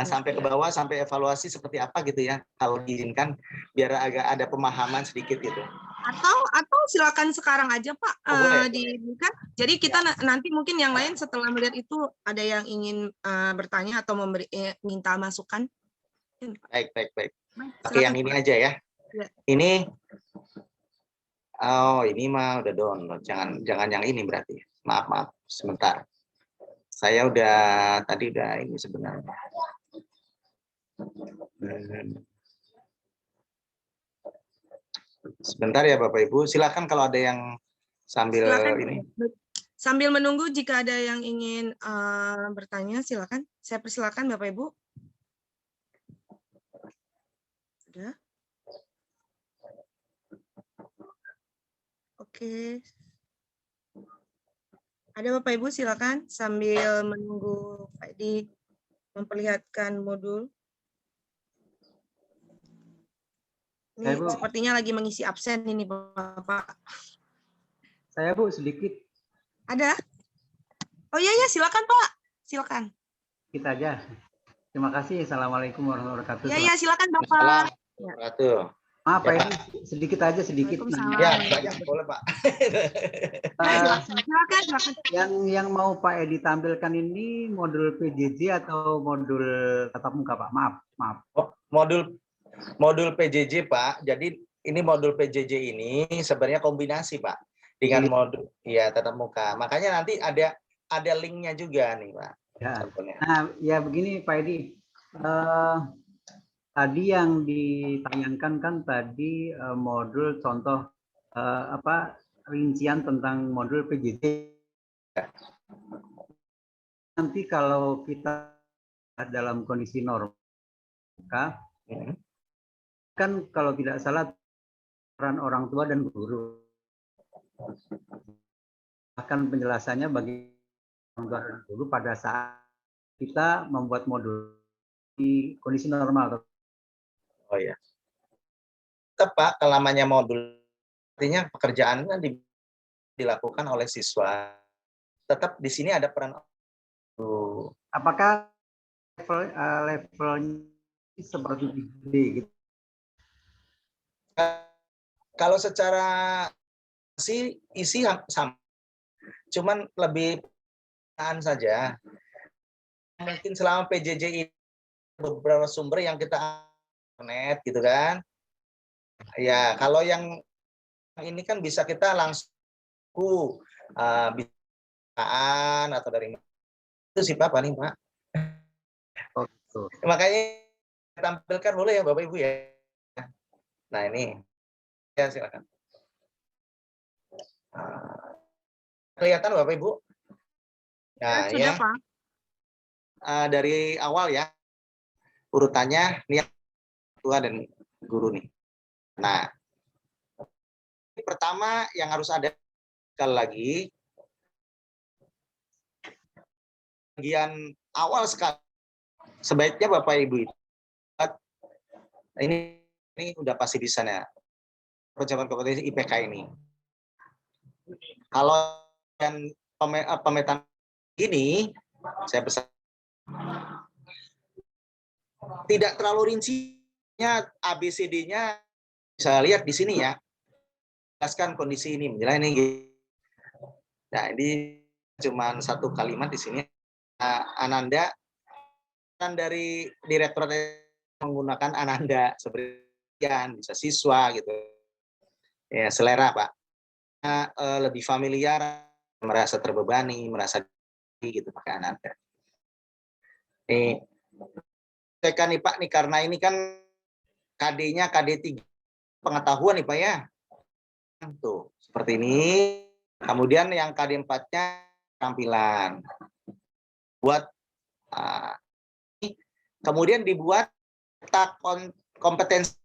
sampai ke bawah, sampai evaluasi seperti apa gitu ya, kalau diizinkan, biar agak ada pemahaman sedikit gitu. Atau silakan sekarang aja Pak, boleh. diberikan. Jadi kita nanti mungkin yang lain setelah melihat itu ada yang ingin bertanya atau minta masukan. Baik. Pakai Silakan, yang ini Pak. aja ya. Ya. Ini, oh ini mah udah download, jangan yang ini berarti. Maaf, sebentar. Saya tadi udah ini sebenarnya. Sebentar ya Bapak Ibu, silakan kalau ada yang sambil Silakan. ini. Sambil menunggu jika ada yang ingin bertanya, silakan. Saya persilakan Bapak Ibu. Ada? Oke. Ada Bapak Ibu, silakan sambil menunggu Pak Edi memperlihatkan modul. Ini sepertinya lagi mengisi absen ini Bapak. Saya Bu sedikit. Ada? Oh iya, silakan Pak. Silakan. Kita aja. Terima kasih. Assalamualaikum warahmatullahi wabarakatuh. Iya, silakan Bapak. Maaf Pak ini sedikit aja sedikit. Ya, boleh Pak. Silakan. Yang mau Pak Edi tampilkan ini modul PJJ atau modul tatap muka Pak? Maaf. Modul PJJ Pak. Jadi ini modul PJJ ini sebenarnya kombinasi Pak dengan modul tatap muka. Makanya nanti ada linknya juga nih Pak. Ya. Nah, ya begini Pak Edi. Tadi yang ditayangkan kan tadi modul contoh rincian tentang modul PJJ. Nanti kalau kita dalam kondisi normal, kan kalau tidak salah peran orang tua dan guru. Bahkan penjelasannya bagi orang tua dan guru pada saat kita membuat modul di kondisi normal. Oh ya. Tepat kalau namanya modul, artinya pekerjaan kan dilakukan oleh siswa. Tetap di sini ada peran. Apakah levelnya seperti ini gitu? Kalau secara isi sama, cuman lebih saja. Mungkin selama PJJ ini beberapa sumber yang kita internet gitu kan. Ya, kalau yang ini kan bisa kita langsung atau dari itu sih Pak paling Pak. Makanya tampilkan boleh ya Bapak Ibu ya. Nah ini ya silakan. Kelihatan Bapak Ibu? Nah, sudah ya. Pak. Dari awal ya urutannya ini tua dan guru nih. Nah, pertama yang harus ada sekali lagi bagian awal sekali sebaiknya Bapak Ibu itu ini udah pasti bisa ya percobaan kompetensi IPK ini. Kalau yang pemetaan ini saya pesan tidak terlalu rincinya ABCD-nya bisa lihat di sini ya. Jelaskan kondisi ini, menjelaskan ini. Nah, ini cuma satu kalimat di sini. Ananda dari direktur menggunakan Ananda seperti bisa siswa gitu. Ya, selera Pak. Lebih familiar, merasa terbebani, merasa gitu pakai Ananda. Nih, nih Pak nih karena ini kan KD-nya KD 3 pengetahuan nih Pak ya. Tuh, seperti ini. Kemudian yang KD 4-nya tampilan. Buat kemudian dibuat peta kompetensi.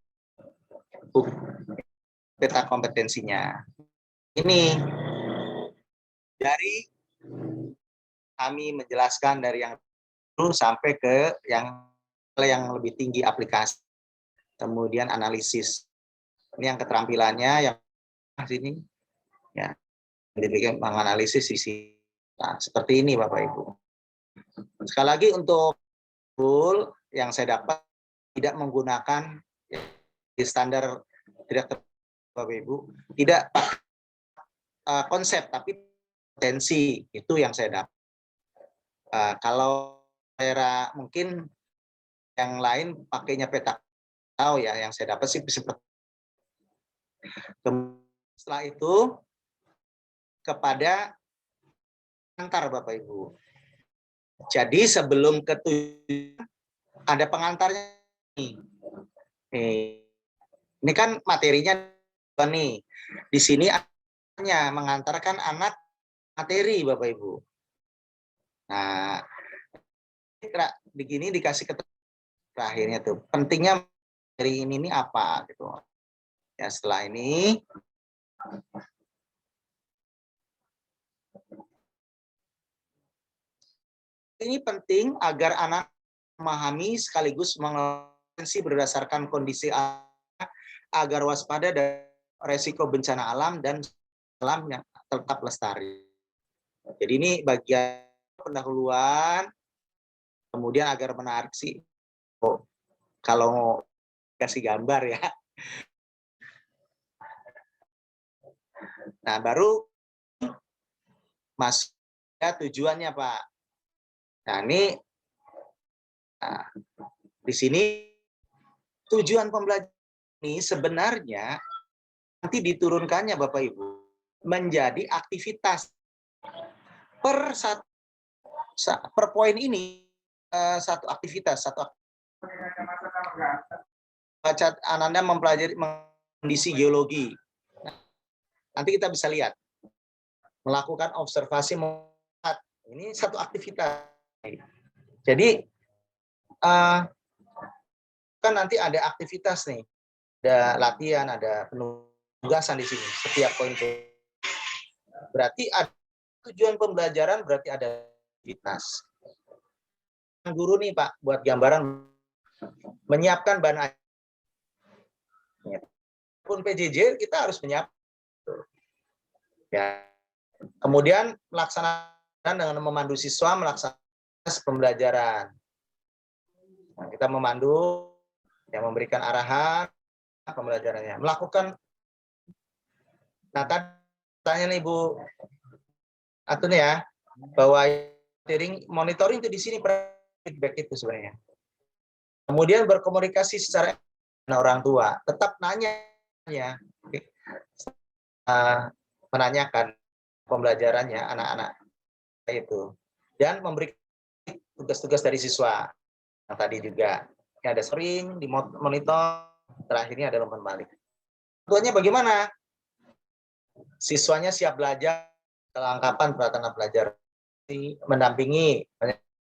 Peta kompetensinya. Ini dari kami menjelaskan dari yang dulu sampai ke yang lebih tinggi aplikasi, kemudian analisis. Ini yang keterampilannya yang sini ya menganalisis sisi. Nah, seperti ini Bapak Ibu. Sekali lagi untuk tool yang saya dapat tidak menggunakan di standar tidak Bapak Ibu, tidak konsep tapi potensi, itu yang saya dapat. Kalau daerah mungkin yang lain pakainya peta, tahu ya, yang saya dapat sih seperti. Setelah itu kepada pengantar Bapak Ibu. Jadi sebelum ke tujuan ada pengantarnya nih. Ini kan materinya nih. Di sini hanya mengantarkan anak materi Bapak Ibu. Nah, begini dikasih ke terakhirnya tuh. Pentingnya materi ini apa gitu. Ya, setelah ini penting agar anak memahami sekaligus mengenali berdasarkan kondisi agar waspada dan resiko bencana alam dan alam yang tetap lestari. Jadi ini bagian pendahuluan, kemudian agar menarik sih. Oh, kalau mau kasih gambar ya. Nah, baru masuk ya tujuannya Pak. Nah, ini di sini tujuan pembelajaran ini sebenarnya nanti diturunkannya Bapak Ibu menjadi aktivitas per poin ini, satu aktivitas. Ananda mempelajari kondisi geologi. Nanti kita bisa lihat melakukan observasi, ini satu aktivitas. Jadi kan nanti ada aktivitas nih, ada latihan, ada penugasan di sini setiap poin. Berarti ada tujuan pembelajaran, berarti ada aktivitas. Guru nih Pak buat gambaran menyiapkan bahan ajar. Pun PJJ kita harus menyiapkan. Ya. Kemudian melaksanakan dengan memandu siswa melaksanakan pembelajaran. Nah, kita memandu, yang memberikan arahan pembelajarannya, melakukan. Nah, tanya nih Bu Atun ya, bahwa monitoring itu di sini feedback itu sebenarnya. Kemudian berkomunikasi secara dengan orang tua, tetap nanya ya, menanyakan pembelajarannya anak-anak itu, dan memberi tugas-tugas dari siswa yang tadi juga ya, ada sering dimonitor, terakhirnya ada umpan balik. Tujuannya bagaimana? Siswanya siap belajar, kelengkapan peralatan belajar, mendampingi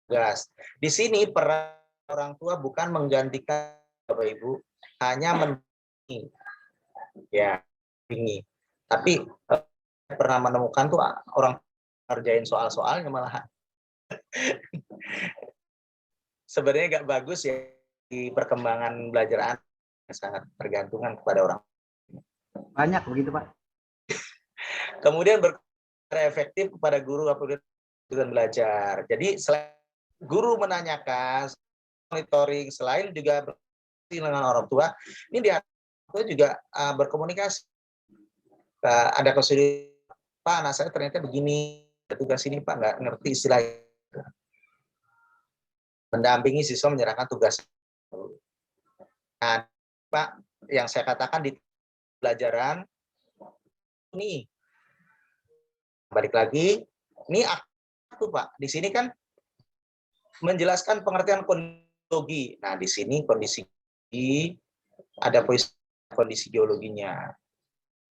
tugas. Di sini peran orang tua bukan menggantikan Bapak Ibu, hanya mendampingi, ya, mendampingi. Tapi pernah menemukan tuh orang ngerjain soal-soalnya malah sebenarnya nggak bagus ya, di perkembangan belajar anak sangat tergantungan kepada orang. Banyak begitu Pak. Kemudian efektif kepada guru apabila belajar. Jadi selain guru menanyakan, monitoring, selain juga dengan orang tua, ini dia juga berkomunikasi. Ada kesulitan, Pak, anak saya ternyata begini, tugas ini Pak nggak ngerti istilah. Mendampingi siswa menyerahkan tugas. Nah, Pak, yang saya katakan di pelajaran ini, balik lagi, ini aku Pak, di sini kan menjelaskan pengertian kondisi. Nah, di sini kondisi ada kondisi geologinya.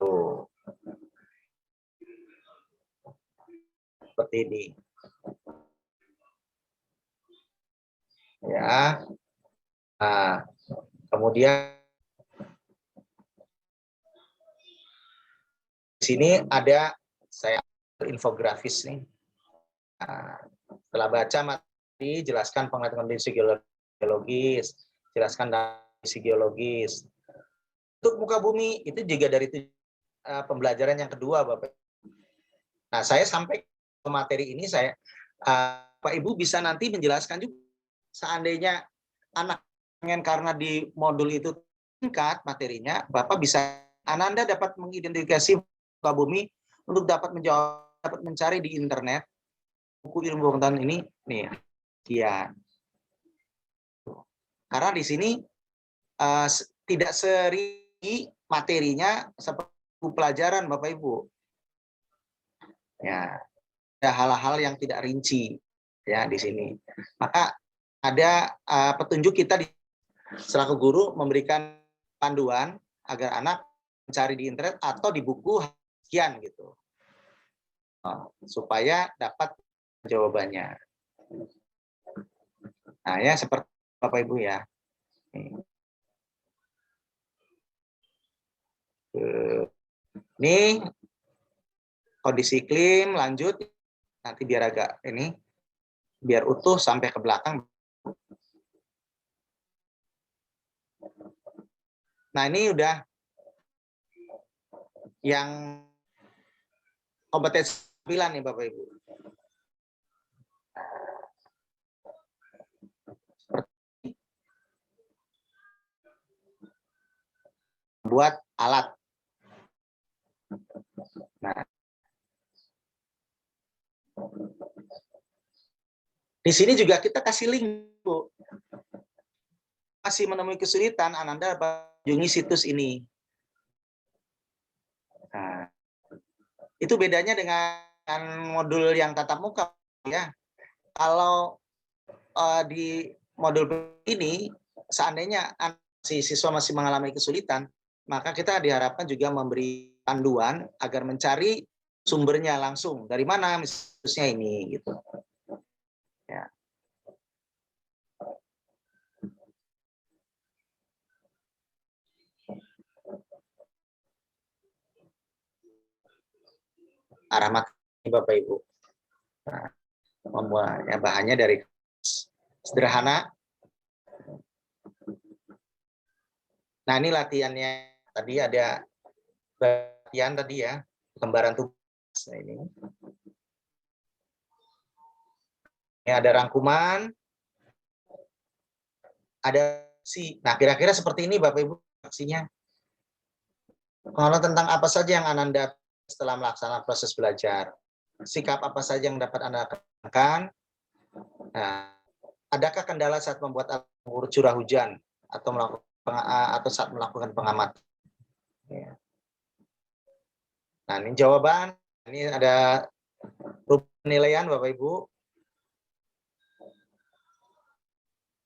Tuh. Seperti ini. Ya. Nah, kemudian di sini ada saya infografis nih. Nah, setelah baca materi, jelaskan pengertian kondisi geologis, jelaskan kondisi geologis. Untuk muka bumi itu juga dari pembelajaran yang kedua, Bapak. Nah, saya sampai ke materi ini, Pak Ibu bisa nanti menjelaskan juga seandainya anak pengen karena di modul itu tingkat materinya, Bapak bisa, Ananda dapat mengidentifikasi muka bumi untuk dapat menjawab, dapat mencari di internet buku ilmu pengetahuan ini, nih, sekian. Karena di sini tidak seri materinya seperti pelajaran Bapak Ibu. Ya, ada hal-hal yang tidak rinci ya di sini. Maka ada petunjuk kita selaku guru memberikan panduan agar anak mencari di internet atau di buku sekian gitu, supaya dapat jawabannya. Nah ya seperti Bapak Ibu ya. Ini kondisi iklim, lanjut nanti biar agak ini biar utuh sampai ke belakang. Nah ini udah yang kompetensi tampilan nih Bapak Ibu. Buat alat. Nah, di sini juga kita kasih link, Bu. Masih menemui kesulitan, Ananda kunjungi situs ini. Nah, itu bedanya dengan modul yang tatap muka, ya. Kalau di modul ini, seandainya si siswa masih mengalami kesulitan, maka kita diharapkan juga memberi panduan agar mencari sumbernya langsung. Dari mana misalnya ini, gitu. Ya. Arah materi Bapak Ibu. Nah, membuatnya bahannya dari sederhana. Nah, ini latihannya. Tadi ada latihan tadi ya, gambaran tugas. Nah, ini ada rangkuman, ada aksi. Nah, kira-kira seperti ini Bapak Ibu aksinya. Kalau tentang apa saja yang Ananda setelah melaksanakan proses belajar, sikap apa saja yang dapat Anda kembangkan. Nah, adakah kendala saat membuat alur curah hujan atau saat melakukan pengamatan? Ya. Nah, ini jawaban. Ini ada penilaian Bapak Ibu.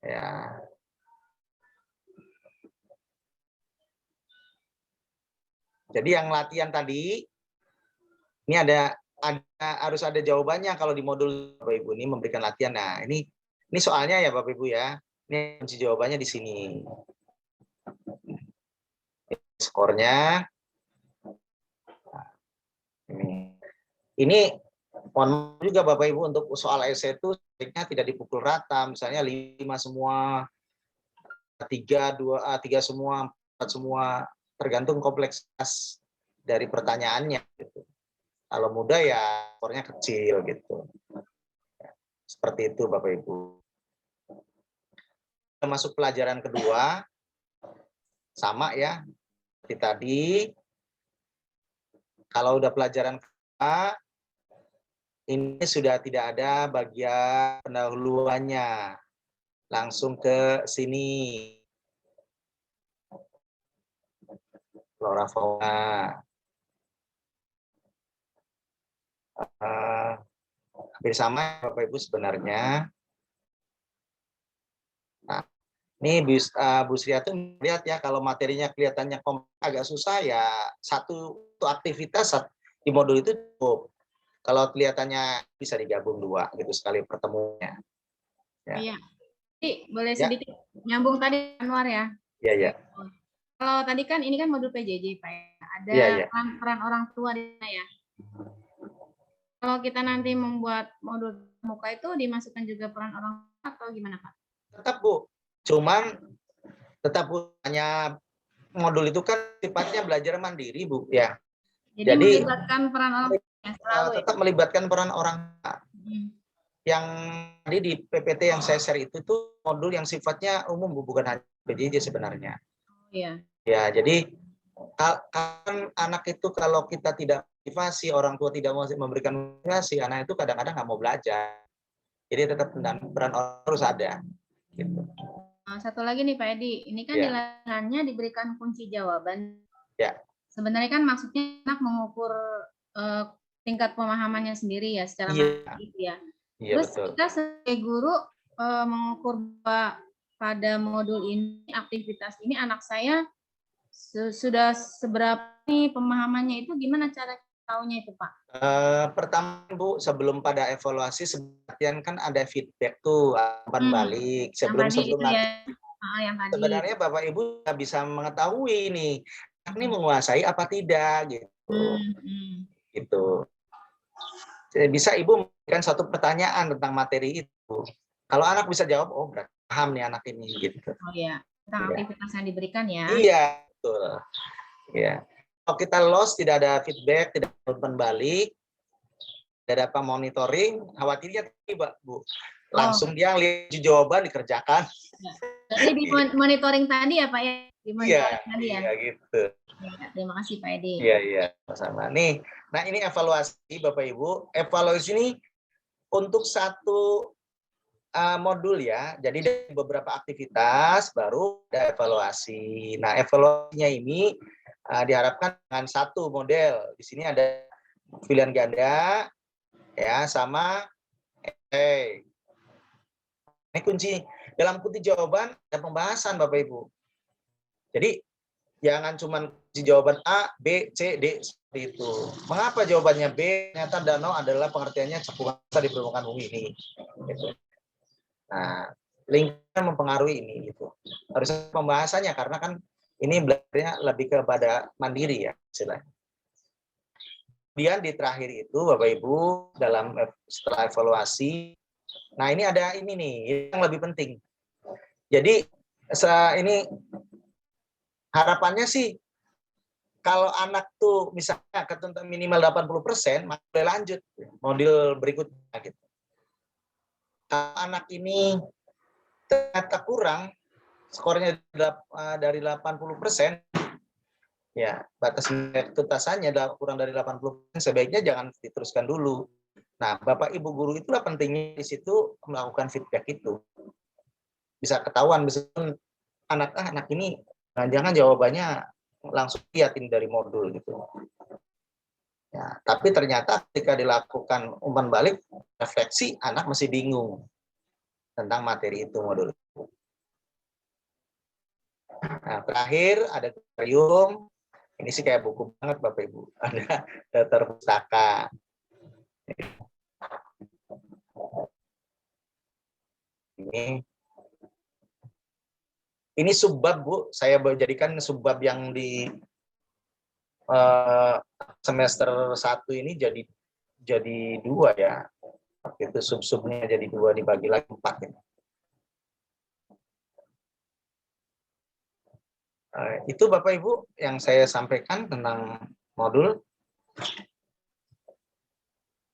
Ya. Jadi yang latihan tadi ini harus ada jawabannya kalau di modul Bapak Ibu ini memberikan latihan. Nah, ini soalnya ya Bapak Ibu ya. Ini kunci jawabannya di sini. Skornya. Ini mohon juga Bapak Ibu untuk soal esai itu sebaiknya tidak dipukul rata, misalnya 5 semua, 3, 2, 3 semua, 4 semua, tergantung kompleksitas dari pertanyaannya. Gitu. Kalau mudah ya skornya kecil gitu. Seperti itu Bapak Ibu. Masuk pelajaran kedua, sama ya, seperti tadi. Kalau udah pelajaran kedua, ini sudah tidak ada bagian pendahuluannya. Langsung ke sini. Flora fauna. Hampir sama Bapak Ibu sebenarnya. Nah, ini Bu Sri tuh lihat ya, kalau materinya kelihatannya agak susah ya, satu aktivitas di modul itu cukup. Kalau kelihatannya bisa digabung 2 gitu sekali pertemuannya. Ya. Iya. Boleh sedikit nyambung tadi Anwar ya? Iya, iya. Kalau tadi kan ini kan modul PJJ Pak. Ada ya. peran orang tua di sana ya. Kalau kita nanti membuat modul muka itu dimasukkan juga peran orang tua atau gimana Pak? Tetap Bu. Cuman tetap Bu, hanya modul itu kan sifatnya belajar mandiri Bu ya. Jadi melibatkan peran orang tua selalu ya. tetap melibatkan peran orang tua. Hmm. Yang tadi di PPT yang saya share itu tuh modul yang sifatnya umum, bukan hanya PJJ sebenarnya. Oh, iya. Ya, jadi kan anak itu kalau kita tidak motivasi, orang tua tidak mau memberikan motivasi, anak itu kadang-kadang nggak mau belajar. Jadi tetap peran orang harus ada. Gitu. Nah, satu lagi nih Pak Edi, ini kan Ya. di layarnya diberikan kunci jawaban. Ya. Sebenarnya kan maksudnya anak mengukur tingkat pemahamannya sendiri ya secara matematik ya. Iya, Terus betul. kita sebagai guru mengukur bahwa pada modul ini, aktivitas ini anak saya sudah seberapa nih pemahamannya, itu gimana cara tahunya itu Pak? Pertama Bu, sebelum pada evaluasi sebagian kan ada feedback tuh, umpan balik sebelum itu nanti. ya, yang tadi. Sebenarnya Bapak Ibu bisa mengetahui nih, ini menguasai apa tidak gitu. Gitu. Jadi bisa Ibu memberikan satu pertanyaan tentang materi itu. Kalau anak bisa jawab, oh berarti paham nih anak ini gitu. Oh ya, tentang aktivitas yang diberikan ya. Iya, betul. Ya. Kalau kita lost, tidak ada feedback, tidak ada umpan balik, tidak ada monitoring, khawatirnya tiba Bu. Langsung dia lihat jawaban dikerjakan. Jadi di monitoring tadi ya Pak ya? Di monitoring tadi ya? Iya gitu. Ya, terima kasih Pak Edi. Iya, sama. Nih, nah ini evaluasi Bapak Ibu. Evaluasi ini untuk satu modul ya. Jadi dari beberapa aktivitas baru ada evaluasi. Nah, evaluasinya ini diharapkan dengan satu model. Di sini ada pilihan ganda ya sama ini kunci. Dalam kunci jawaban ada pembahasan Bapak Ibu. Jadi jangan cuma kunci jawaban A, B, C, D seperti itu. Mengapa jawabannya B? Ternyata danau adalah pengertiannya cekungan di permukaan bumi ini. Gitu. Nah, lingkungan mempengaruhi ini gitu. Harus pembahasannya karena kan ini belajarnya lebih kepada mandiri ya istilahnya. Kemudian di terakhir itu Bapak Ibu dalam setelah evaluasi, nah ini ada ini nih yang lebih penting. Jadi ini harapannya sih kalau anak tuh misalnya ketentuan minimal 80%, maka boleh lanjut modul berikutnya gitu. Kalau anak ini ternyata kurang, skornya dari 80%, ya batas tuntasannya kurang dari 80%, sebaiknya jangan diteruskan dulu. Nah, Bapak Ibu guru itulah pentingnya di situ melakukan feedback itu. Bisa ketahuan, bisa anak ini jangan jawabannya langsung liatin dari modul gitu. Ya, tapi ternyata ketika dilakukan umpan balik, refleksi, anak masih bingung tentang materi itu modul. Nah, terakhir ada tutorium. Ini sih kayak buku banget Bapak Ibu. Ada daftar pustaka. Ini subbab Bu, saya jadikan subbab yang di semester 1 ini jadi 2 ya. Itu sub-subnya jadi 2 dibagi lagi 4 ya. Itu Bapak Ibu yang saya sampaikan tentang modul.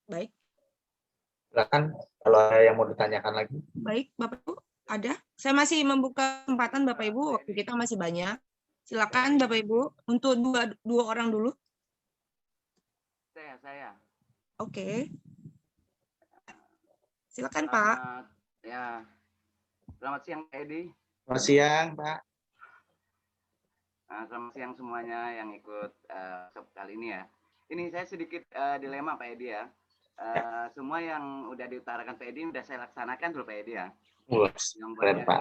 Baik. Silakan kalau ada yang mau ditanyakan lagi. Baik, Bapak Ibu, ada. Saya masih membuka kesempatan Bapak Ibu, waktu kita masih banyak. Silakan Bapak Ibu untuk dua orang dulu. Saya. Oke. Silakan Pak. Ya. Selamat siang Pak Edi. Selamat siang Pak. Selamat siang semuanya yang ikut kali ini ya. Ini saya sedikit dilema Pak Edi ya. Semua yang udah diutarakan Pak Edi udah saya laksanakan dulu Pak Edi ya. Keren Pak.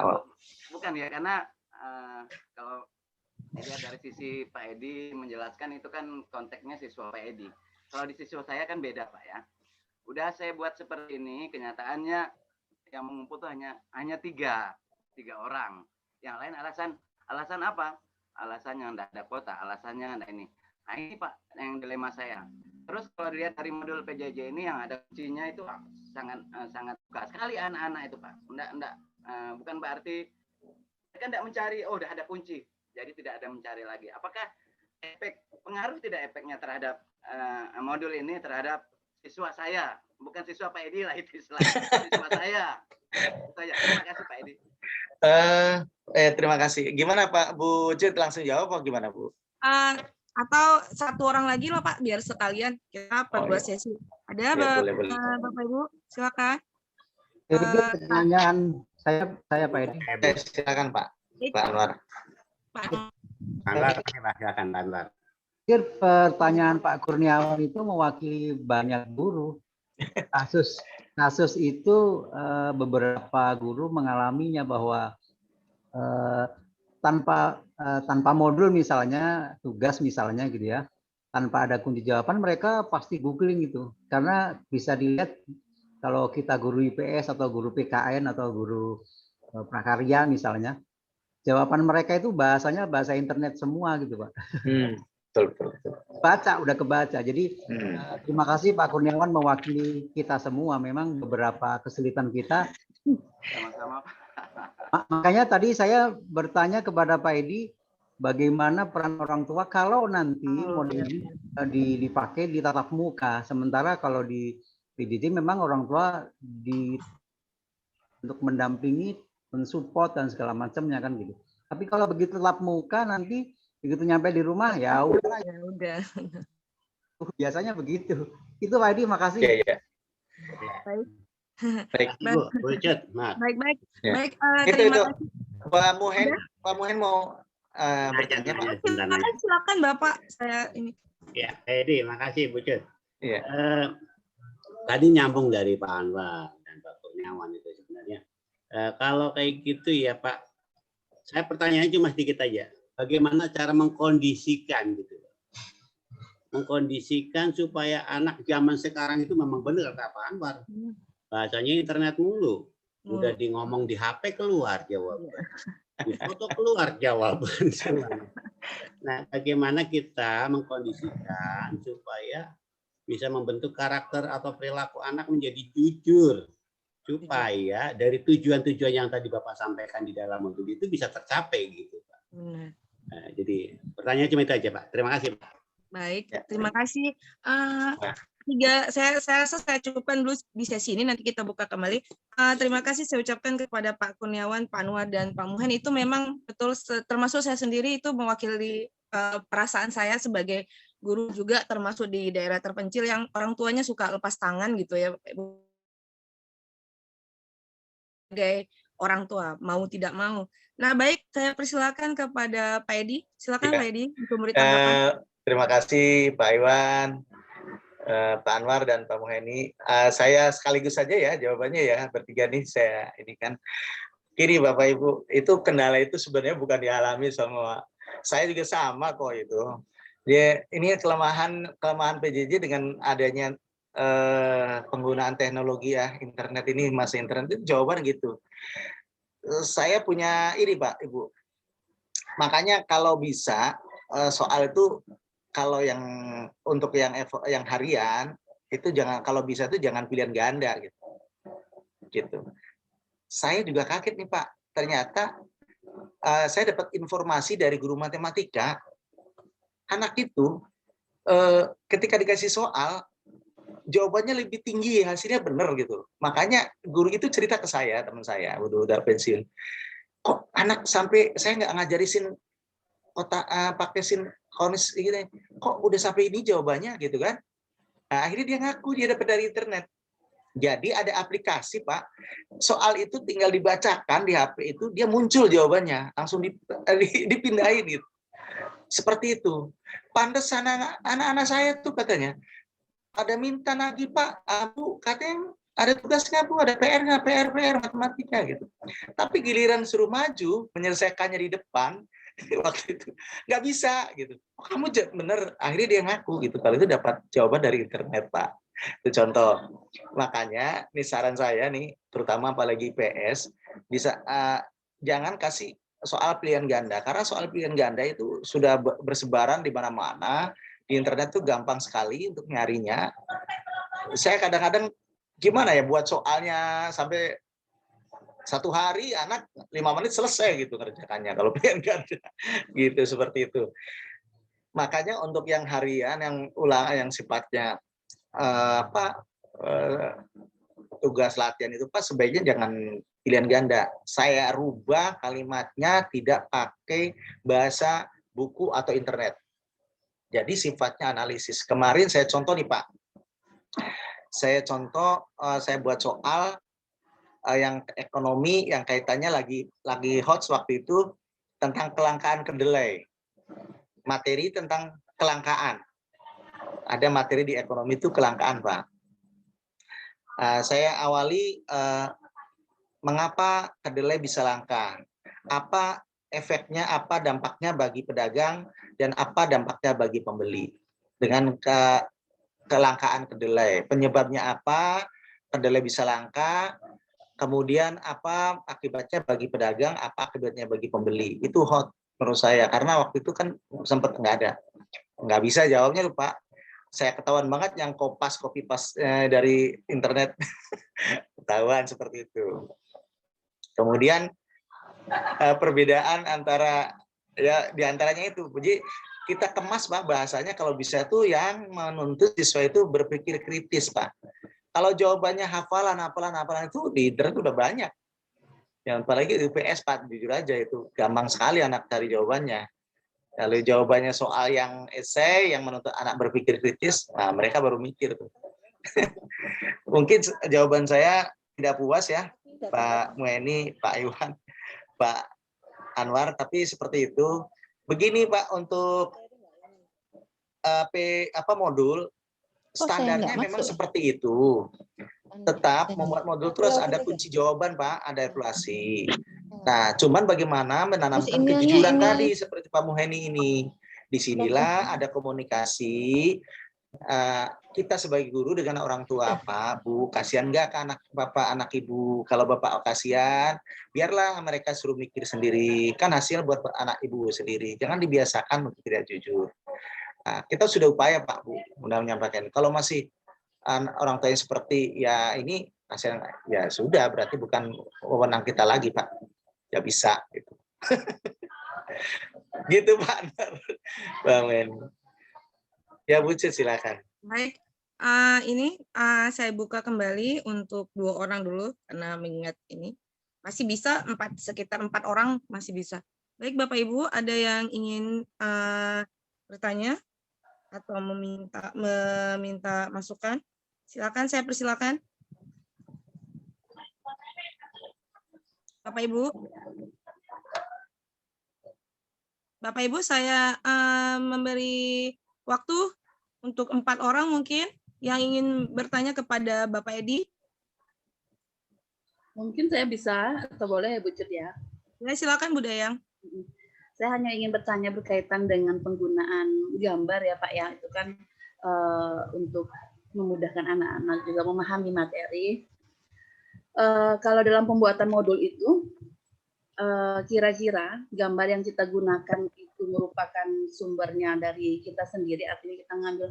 Bukan ya, karena kalau dilihat dari sisi Pak Edi menjelaskan itu kan konteksnya siswa Pak Edi. Kalau di siswa saya kan beda Pak ya. Udah saya buat seperti ini, kenyataannya yang mengumpul tuh hanya tiga orang. Yang lain alasan apa? Alasannya nggak ada kuota, alasannya nggak ini. Nah ini Pak yang dilema saya. Terus kalau dilihat dari modul PJJ ini yang ada kuncinya itu sangat suka sekali anak-anak itu Pak. Bukan berarti mereka tidak mencari, oh udah ada kunci, jadi tidak ada mencari lagi. Apakah pengaruh tidak efeknya terhadap modul ini terhadap siswa saya, bukan siswa Pak Edi lah itu siswa saya. Terima kasih Pak Edi. Terima kasih. Gimana Pak Bu Jud, langsung jawab apa gimana Bu? Atau satu orang lagi loh Pak, biar sekalian kita perbuat sesi. Ada Ya, boleh. Bapak Ibu, silakan. Pertanyaan saya Pak Edi. Silakan Pak Anwar. Pak Anwar, silakan Anwar. Pertanyaan Pak Kurniawan itu mewakili banyak guru. Kasus itu beberapa guru mengalaminya bahwa tanpa modul misalnya, tugas misalnya gitu ya, tanpa ada kunci jawaban mereka pasti googling gitu. Karena bisa dilihat kalau kita guru IPS atau guru PKN atau guru prakarya misalnya, jawaban mereka itu bahasanya bahasa internet semua gitu Pak. Betul. Udah kebaca. Jadi terima kasih Pak Kurniawan mewakili kita semua. Memang beberapa kesulitan kita. Sama-sama. Makanya tadi saya bertanya kepada Pak Edi, bagaimana peran orang tua kalau nanti model ini dipakai di tatap muka. Sementara kalau di PJJ memang orang tua untuk mendampingi, mensupport dan segala macamnya kan gitu. Tapi kalau begitu tatap muka nanti begitu nyampe di rumah ya udah. Biasanya begitu. Itu Pak Edi, makasih. Iya. Baik. Bu Jud, Baik. Ya. Terima kasih. Pak Muhen mau bertanya Pak. Silakan Bapak. Saya ini. Ya, Edi, makasih Bu Jud. Iya. Tadi nyambung dari Pak Anwar dan Pak Kurniawan itu sebenarnya. Kalau kayak gitu ya Pak, saya pertanyaannya cuma sedikit aja. Bagaimana cara mengkondisikan gitu? Mengkondisikan supaya anak zaman sekarang itu memang benar kata Pak Anwar. Bahasanya internet mulu. Udah ngomong di HP keluar jawaban. Di foto keluar jawaban. Nah, bagaimana kita mengkondisikan supaya bisa membentuk karakter atau perilaku anak menjadi jujur. Supaya dari tujuan-tujuan yang tadi Bapak sampaikan di dalam modul itu bisa tercapai gitu Pak. Nah, jadi pertanyaan cuma itu aja Pak. Terima kasih Pak. Baik, terima kasih. Saya rasa saya cukupkan dulu di sesi ini, nanti kita buka kembali. Terima kasih saya ucapkan kepada Pak Kurniawan, Pak Anwar, dan Pak Muhen. Itu memang betul, termasuk saya sendiri itu mewakili perasaan saya sebagai guru juga, termasuk di daerah terpencil yang orang tuanya suka lepas tangan gitu ya, sebagai orang tua, mau tidak mau. Nah, baik, saya persilakan kepada Pak Edi. Silakan Pak Edi untuk memberi tanggapan. Terima kasih Pak Iwan, Pak Anwar dan Pak Muheni. Saya sekaligus saja ya jawabannya ya, bertiga nih saya ini kan. Kiri Bapak Ibu, itu kendala itu sebenarnya bukan dialami sama saya juga sama kok itu. Ya, ini kelemahan PJJ dengan adanya penggunaan teknologi ya, internet ini, masa internet itu jawaban gitu. Saya punya ini Pak Ibu, makanya kalau bisa soal itu kalau yang untuk yang harian itu jangan, kalau bisa itu jangan pilihan ganda gitu. Saya juga kaget nih Pak, ternyata saya dapat informasi dari guru matematika, anak itu ketika dikasih soal jawabannya lebih tinggi, hasilnya benar gitu. Makanya guru itu cerita ke saya, teman saya udah pensiun, kok anak sampai saya nggak ngajarisin pakai sinkronis gitu, kok udah sampai ini jawabannya gitu kan. Nah, akhirnya dia ngaku dia dapat dari internet. Jadi ada aplikasi Pak, soal itu tinggal dibacakan di HP itu dia muncul jawabannya, langsung dipindahin gitu. Seperti itu. Pantes anak-anak saya tuh katanya ada minta lagi Pak, Bu katanya ada tugasnya Bu, ada PR matematika gitu. Tapi giliran suruh maju menyelesaikannya di depan waktu itu nggak bisa gitu. Oh, kamu bener, akhirnya dia ngaku gitu kalau itu dapat jawaban dari internet Pak. Itu contoh. Makanya nih saran saya nih, terutama apalagi IPS, bisa jangan kasih soal pilihan ganda, karena soal pilihan ganda itu sudah bersebaran di mana-mana. Di internet tuh gampang sekali untuk nyarinya. Saya kadang-kadang gimana ya buat soalnya sampai 1 hari anak 5 menit selesai gitu kerjakannya kalau pengen ganda gitu, seperti itu. Makanya untuk yang harian, yang sifatnya tugas latihan itu Pak, sebaiknya jangan pilihan ganda. Saya rubah kalimatnya, tidak pakai bahasa buku atau internet. Jadi sifatnya analisis. Kemarin saya contoh nih Pak. Saya buat soal yang ekonomi yang kaitannya lagi hot waktu itu tentang kelangkaan kedelai. Materi tentang kelangkaan. Ada materi di ekonomi itu kelangkaan, Pak. Saya awali mengapa kedelai bisa langka. Apa efeknya, apa dampaknya bagi pedagang, dan apa dampaknya bagi pembeli. Dengan kelangkaan kedelai. Penyebabnya apa, kedelai bisa langka, kemudian apa akibatnya bagi pedagang, apa akibatnya bagi pembeli. Itu hot menurut saya, karena waktu itu kan sempat nggak bisa jawabnya lupa. Saya ketahuan banget yang copy paste dari internet, ketahuan seperti itu. Kemudian perbedaan antara diantaranya itu, jadi kita kemas Pak bahasanya kalau bisa tuh yang menuntut siswa itu berpikir kritis Pak. Kalau jawabannya hafalan itu di internet udah banyak. Yang apalagi UPS Pak, jujur aja itu gampang sekali anak cari jawabannya. Kalau jawabannya soal yang esai yang menuntut anak berpikir kritis, nah mereka baru mikir tuh. Mungkin jawaban saya tidak puas ya, Pak Mueni, Pak Iwan, Pak Anwar, tapi seperti itu. Begini Pak, untuk modul standarnya memang seperti itu. Tetap membuat modul terus ada kunci jawaban Pak, ada evaluasi. Nah, cuman bagaimana menanamkan kejujuran tadi seperti Pak Muheni ini. Disinilah ada komunikasi kita sebagai guru dengan orang tua Pak, Bu, kasihan nggak ke anak Bapak, anak Ibu? Kalau Bapak kasihan, biarlah mereka suruh mikir sendiri. Kan hasil buat anak Ibu sendiri. Jangan dibiasakan untuk tidak jujur. Nah, kita sudah upaya Pak, Bu, mudah menyampaikan. Kalau masih orang tua yang seperti ya ini, kasihan, ya sudah, berarti bukan wewenang kita lagi Pak. Ya bisa gitu. Gitu Pak. Bang Men. Ya Bu, silakan. Baik, ini saya buka kembali untuk 2 orang dulu karena mengingat ini masih bisa sekitar 4 orang masih bisa. Baik Bapak Ibu, ada yang ingin bertanya atau meminta masukan? Silakan, saya persilakan. Bapak Ibu, saya memberi waktu untuk 4 orang mungkin yang ingin bertanya kepada Bapak Edi. Mungkin saya bisa atau boleh Bu Cut ya? Ya, silakan Bu Dayang. Saya hanya ingin bertanya berkaitan dengan penggunaan gambar ya Pak ya. Itu kan untuk memudahkan anak-anak juga memahami materi. Kalau dalam pembuatan modul itu, kira-kira gambar yang kita gunakan itu merupakan sumbernya dari kita sendiri, artinya kita ngambil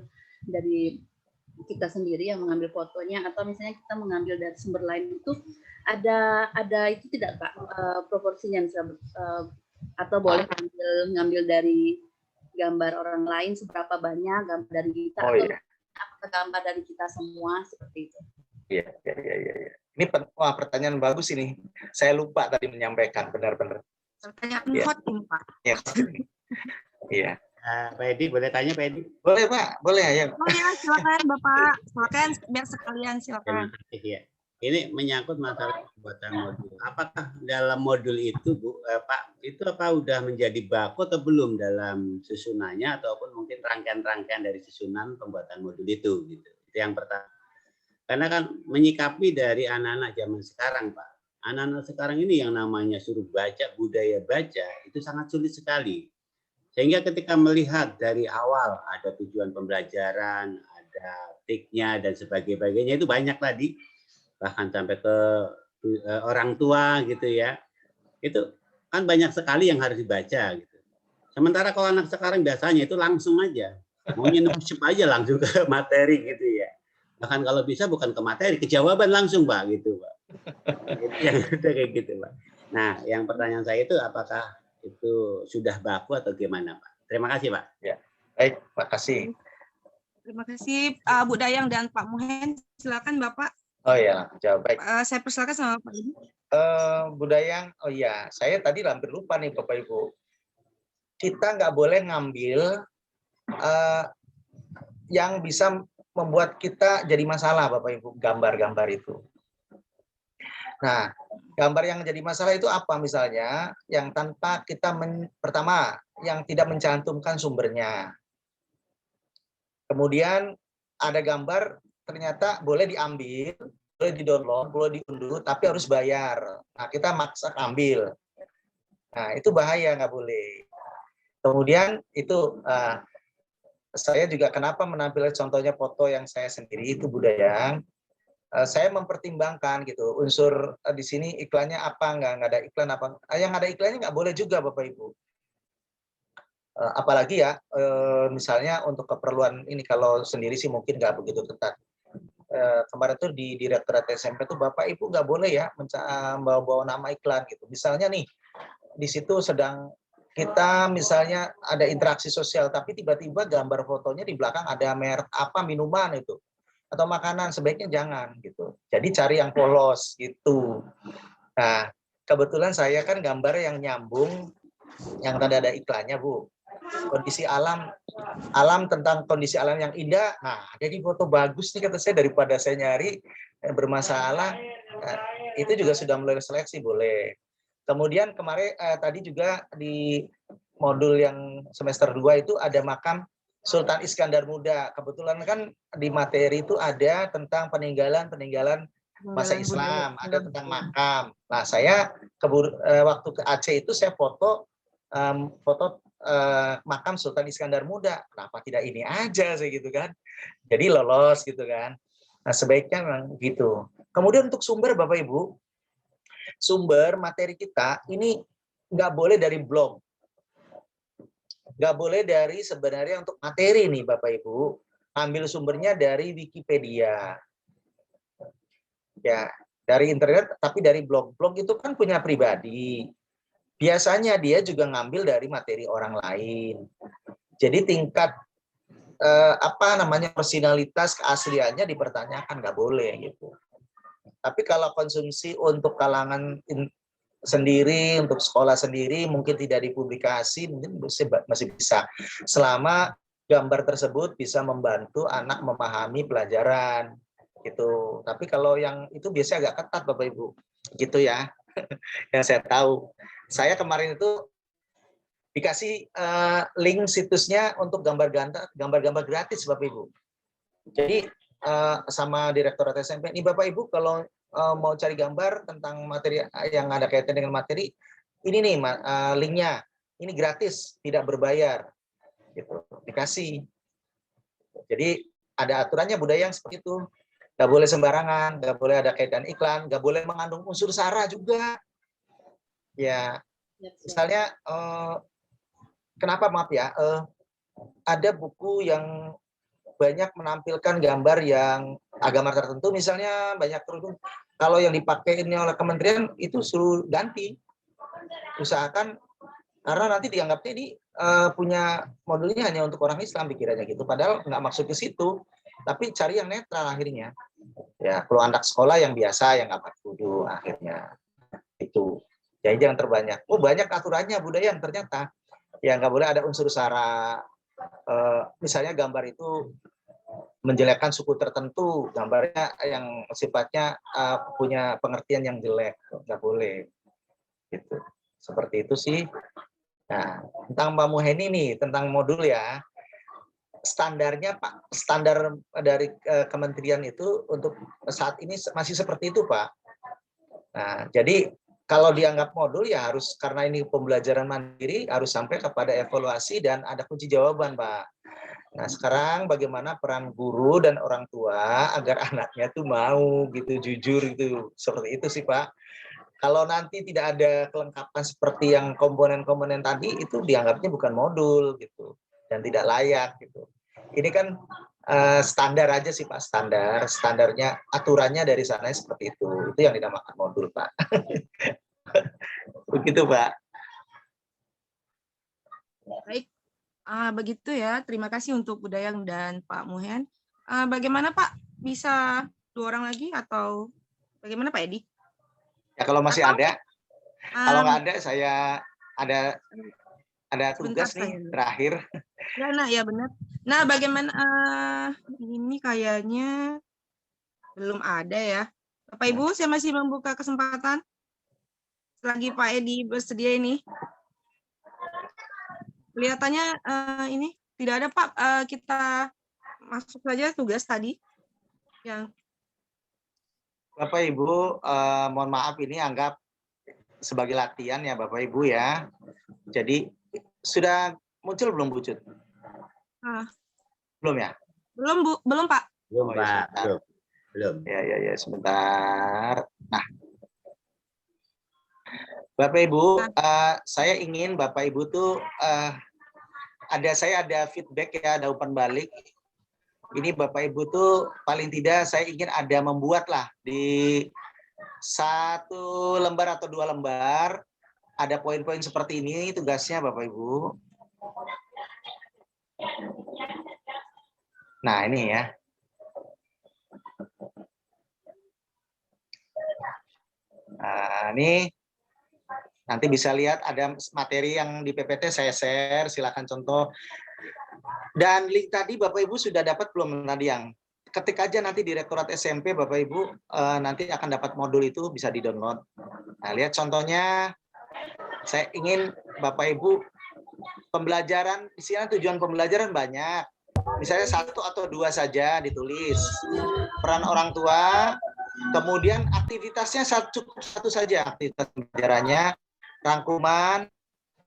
dari kita sendiri yang mengambil fotonya, atau misalnya kita mengambil dari sumber lain, itu ada itu tidak Pak proporsinya, atau boleh ngambil dari gambar orang lain seberapa banyak, gambar dari kita atau apakah gambar dari kita semua, seperti itu. Iya. Ini pertanyaan bagus ini. Saya lupa tadi menyampaikan, benar-benar. Pertanyaan hot ini Pak. Iya. Pak Edi, boleh tanya Pak Edi? Boleh Pak, boleh ya. Oh ya, silakan Bapak. Silakan biar sekalian, silakan. Iya. Ini menyangkut masalah pembuatan modul. Apakah dalam modul itu Bu, Pak, itu apa udah menjadi baku atau belum dalam susunannya, ataupun mungkin rangkaian-rangkaian dari susunan pembuatan modul itu gitu. Itu yang pertama. Karena kan menyikapi dari anak-anak zaman sekarang, Pak. Anak-anak sekarang ini yang namanya suruh baca, budaya baca, itu sangat sulit sekali. Sehingga ketika melihat dari awal ada tujuan pembelajaran, ada tiknya dan sebagainya, itu banyak tadi. Bahkan sampai ke orang tua gitu ya. Itu kan banyak sekali yang harus dibaca gitu. Sementara kalau anak sekarang biasanya itu langsung aja. Maunya nusuk aja langsung ke materi gitu ya. Bahkan kalau bisa bukan ke materi, ke jawaban langsung Pak gitu Pak. Yang kayak gitu Pak. Nah, yang pertanyaan saya itu apakah itu sudah baku atau gimana Pak? Terima kasih Pak. Ya, Baik, makasih. Terima kasih Bu Dayang dan Pak Muhen. Silakan Bapak. Oh ya, jawab baik. Saya persilakan sama Pak Ibu. Bu Dayang, oh ya, saya tadi hampir lupa nih Bapak Ibu. Kita nggak boleh ngambil yang bisa membuat kita jadi masalah Bapak Ibu, gambar-gambar itu. Nah, gambar yang jadi masalah itu apa misalnya? Yang tanpa kita, pertama, yang tidak mencantumkan sumbernya. Kemudian ada gambar ternyata boleh diambil, boleh di-download, boleh diunduh, tapi harus bayar. Nah, kita maksa ambil. Nah, itu bahaya, nggak boleh. Kemudian itu saya juga kenapa menampilkan contohnya foto yang saya sendiri itu Bu Dayang. Saya mempertimbangkan gitu unsur di sini iklannya apa, nggak ada iklan apa, yang ada iklannya nggak boleh juga Bapak Ibu. Apalagi ya misalnya untuk keperluan ini, kalau sendiri sih mungkin nggak begitu ketat. Kemarin tuh di Direktorat SMP tuh Bapak Ibu nggak boleh ya bawa nama iklan gitu. Misalnya nih di situ sedang kita misalnya ada interaksi sosial, tapi tiba-tiba gambar fotonya di belakang ada merek apa minuman itu atau makanan, sebaiknya jangan gitu. Jadi cari yang polos gitu. Nah kebetulan saya kan gambar yang nyambung, yang tadi ada iklannya Bu. Kondisi alam tentang kondisi alam yang indah. Nah, jadi foto bagus nih kata saya, daripada saya nyari bermasalah. Nah, itu juga sudah mulai seleksi boleh. Kemudian kemarin tadi juga di modul yang semester 2 itu ada makam Sultan Iskandar Muda. Kebetulan kan di materi itu ada tentang peninggalan masa Islam, ada tentang makam. Nah, saya waktu ke Aceh itu saya foto makam Sultan Iskandar Muda. Kenapa tidak ini aja sih gitu kan? Jadi lolos gitu kan. Nah, sebaiknya memang gitu. Kemudian untuk sumber Bapak Ibu, sumber materi kita ini nggak boleh dari blog. Nggak boleh dari sebenarnya untuk materi nih Bapak Ibu, ambil sumbernya dari Wikipedia. Ya, dari internet tapi dari blog. Blog itu kan punya pribadi. Biasanya dia juga ngambil dari materi orang lain. Jadi tingkat personalitas keasliannya dipertanyakan, nggak boleh gitu. Tapi kalau konsumsi untuk kalangan sendiri, untuk sekolah sendiri, mungkin tidak dipublikasi, mungkin masih bisa. Selama gambar tersebut bisa membantu anak memahami pelajaran gitu. Tapi kalau yang itu biasanya agak ketat Bapak Ibu, gitu ya. Yang saya tahu. Saya kemarin itu dikasih link situsnya untuk gambar-gambar gratis Bapak Ibu. Jadi sama Direktorat SMP, ini Bapak Ibu kalau mau cari gambar tentang materi yang ada kaitan dengan materi, ini nih linknya, ini gratis, tidak berbayar, gitu. Dikasih. Jadi ada aturannya budaya yang seperti itu. Nggak boleh sembarangan, nggak boleh ada kaitan iklan, nggak boleh mengandung unsur sara juga. Ya, misalnya kenapa maaf ya, ada buku yang banyak menampilkan gambar yang agama tertentu, misalnya banyak kerudung. Kalau yang dipakai ini oleh kementerian itu suruh ganti, usahakan, karena nanti dianggapnya ini punya modulnya hanya untuk orang Islam, pikirannya gitu. Padahal nggak maksud ke situ, tapi cari yang netral akhirnya. Ya, kalau anak sekolah yang biasa yang nggak pakai kerudung akhirnya itu. Jadi jangan terbanyak. Oh banyak aturannya budaya yang ternyata ya nggak boleh ada unsur sara. Misalnya gambar itu menjelekkan suku tertentu, gambarnya yang sifatnya punya pengertian yang jelek, nggak boleh. Gitu. Seperti itu sih. Nah, tentang Mbak Muheni nih, tentang modul ya. Standarnya Pak, standar dari kementerian itu untuk saat ini masih seperti itu Pak. Nah, jadi kalau dianggap modul ya harus, karena ini pembelajaran mandiri, harus sampai kepada evaluasi dan ada kunci jawaban Pak. Nah sekarang bagaimana peran guru dan orang tua agar anaknya tuh mau gitu, jujur gitu, seperti itu sih Pak. Kalau nanti tidak ada kelengkapan seperti yang komponen-komponen tadi, itu dianggapnya bukan modul gitu dan tidak layak gitu. Ini kan standar aja sih Pak, standarnya, aturannya dari sana seperti itu yang dinamakan modul Pak. Begitu Pak. Baik, Begitu ya. Terima kasih untuk Bu Dayang dan Pak Muhen. Bagaimana Pak? Bisa 2 orang lagi atau bagaimana Pak Edi? Ya kalau masih ada. Kalau nggak ada, saya ada tugas nih terakhir. Ya, nah ya benar. Nah, bagaimana ini kayaknya belum ada ya. Bapak Ibu, saya masih membuka kesempatan selagi Pak Edi bersedia ini. Kelihatannya ini tidak ada Pak. Kita masuk saja tugas tadi. Yang Bapak Ibu, mohon maaf ini anggap sebagai latihan ya Bapak Ibu ya. Jadi sudah muncul belum Bu Cut? Belum ya? Belum Bu, belum Pak. Belum Pak, belum. Ya sebentar. Nah, Bapak Ibu, saya ingin Bapak Ibu tuh saya ada feedback ya, ada umpan balik. Ini Bapak Ibu tuh paling tidak saya ingin ada membuat lah di 1 lembar atau 2 lembar ada poin-poin seperti ini tugasnya Bapak Ibu. Nah ini ya. Nah ini nanti bisa lihat ada materi yang di PPT saya share, silakan contoh. Dan link tadi Bapak Ibu sudah dapat belum tadi yang? Ketik aja nanti di Rektorat SMP Bapak Ibu nanti akan dapat modul itu bisa di-download. Nah, lihat contohnya. Saya ingin Bapak Ibu pembelajaran di sini tujuan pembelajaran banyak. Misalnya 1 atau 2 saja ditulis. Peran orang tua, kemudian aktivitasnya cukup 1 saja aktivitas pembelajarannya, rangkuman,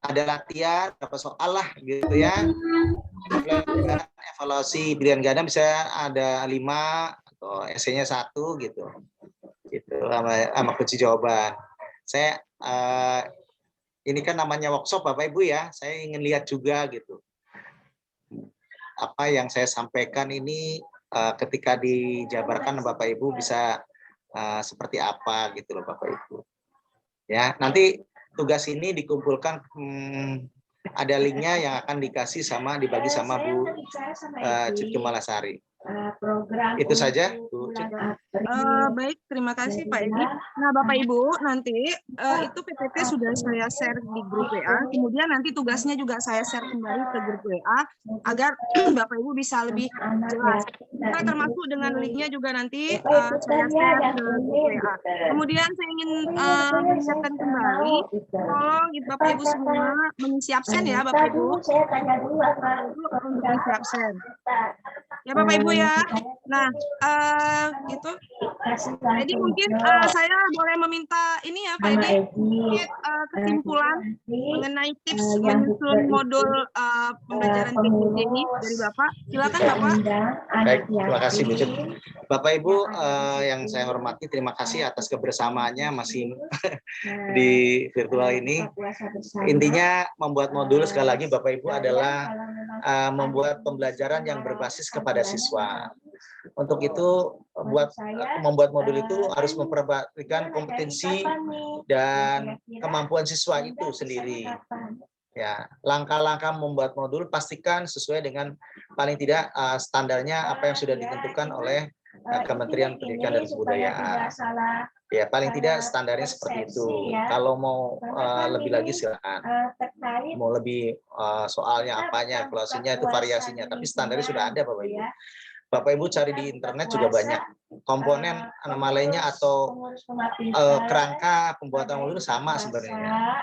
ada latihan, berapa soal lah gitu ya. Evaluasi pilihan ganda bisa ada 5 atau esainya 1 gitu. Gitu sama kunci jawaban. Saya ini kan namanya workshop Bapak Ibu ya. Saya ingin lihat juga gitu. Apa yang saya sampaikan ini ketika dijabarkan Bapak Ibu bisa seperti apa gitu loh Bapak Ibu. Ya, nanti tugas ini dikumpulkan ada linknya yang akan dibagi sama Bu Cutke Malasari. Itu saja Bu Cut. Baik, terima kasih Pak Edi. Nah Bapak Ibu nanti itu PPT sudah saya share di grup WA, kemudian nanti tugasnya juga saya share kembali ke grup WA agar Bapak Ibu bisa lebih jelas. Nah, termasuk dengan linknya juga nanti saya share ke grup WA. Kemudian saya ingin mengingatkan kembali, tolong Bapak Ibu semua mengisi absen ya Bapak Ibu. Untuk mengisi absen. Ya Bapak Ibu ya. Nah, gitu. Jadi mungkin saya boleh meminta ini ya Pak Edi, kesimpulan mengenai tips menyusun modul pembelajaran PJJ ini dari Bapak. Silakan Bapak. Baik, terima kasih Bu Cut. Bapak Ibu yang saya hormati, terima kasih atas kebersamaannya masih di virtual ini. Intinya membuat modul sekali lagi Bapak Ibu adalah membuat pembelajaran yang berbasis kepada siswa. Untuk itu membuat modul itu harus memperhatikan kompetensi dan kemampuan siswa itu sendiri. Ya, langkah-langkah membuat modul pastikan sesuai dengan paling tidak standarnya apa yang sudah ditentukan oleh Kementerian Pendidikan dan Kebudayaan. Ya, paling tidak standarnya seperti itu. Kalau mau lebih lagi silakan. Mau lebih soalnya apanya, evaluasinya itu variasinya, tapi standarnya sudah ada Bapak Ibu. Bapak Ibu cari di internet juga banyak komponen anomalenya atau kerangka pembuatan modul sama sebenarnya.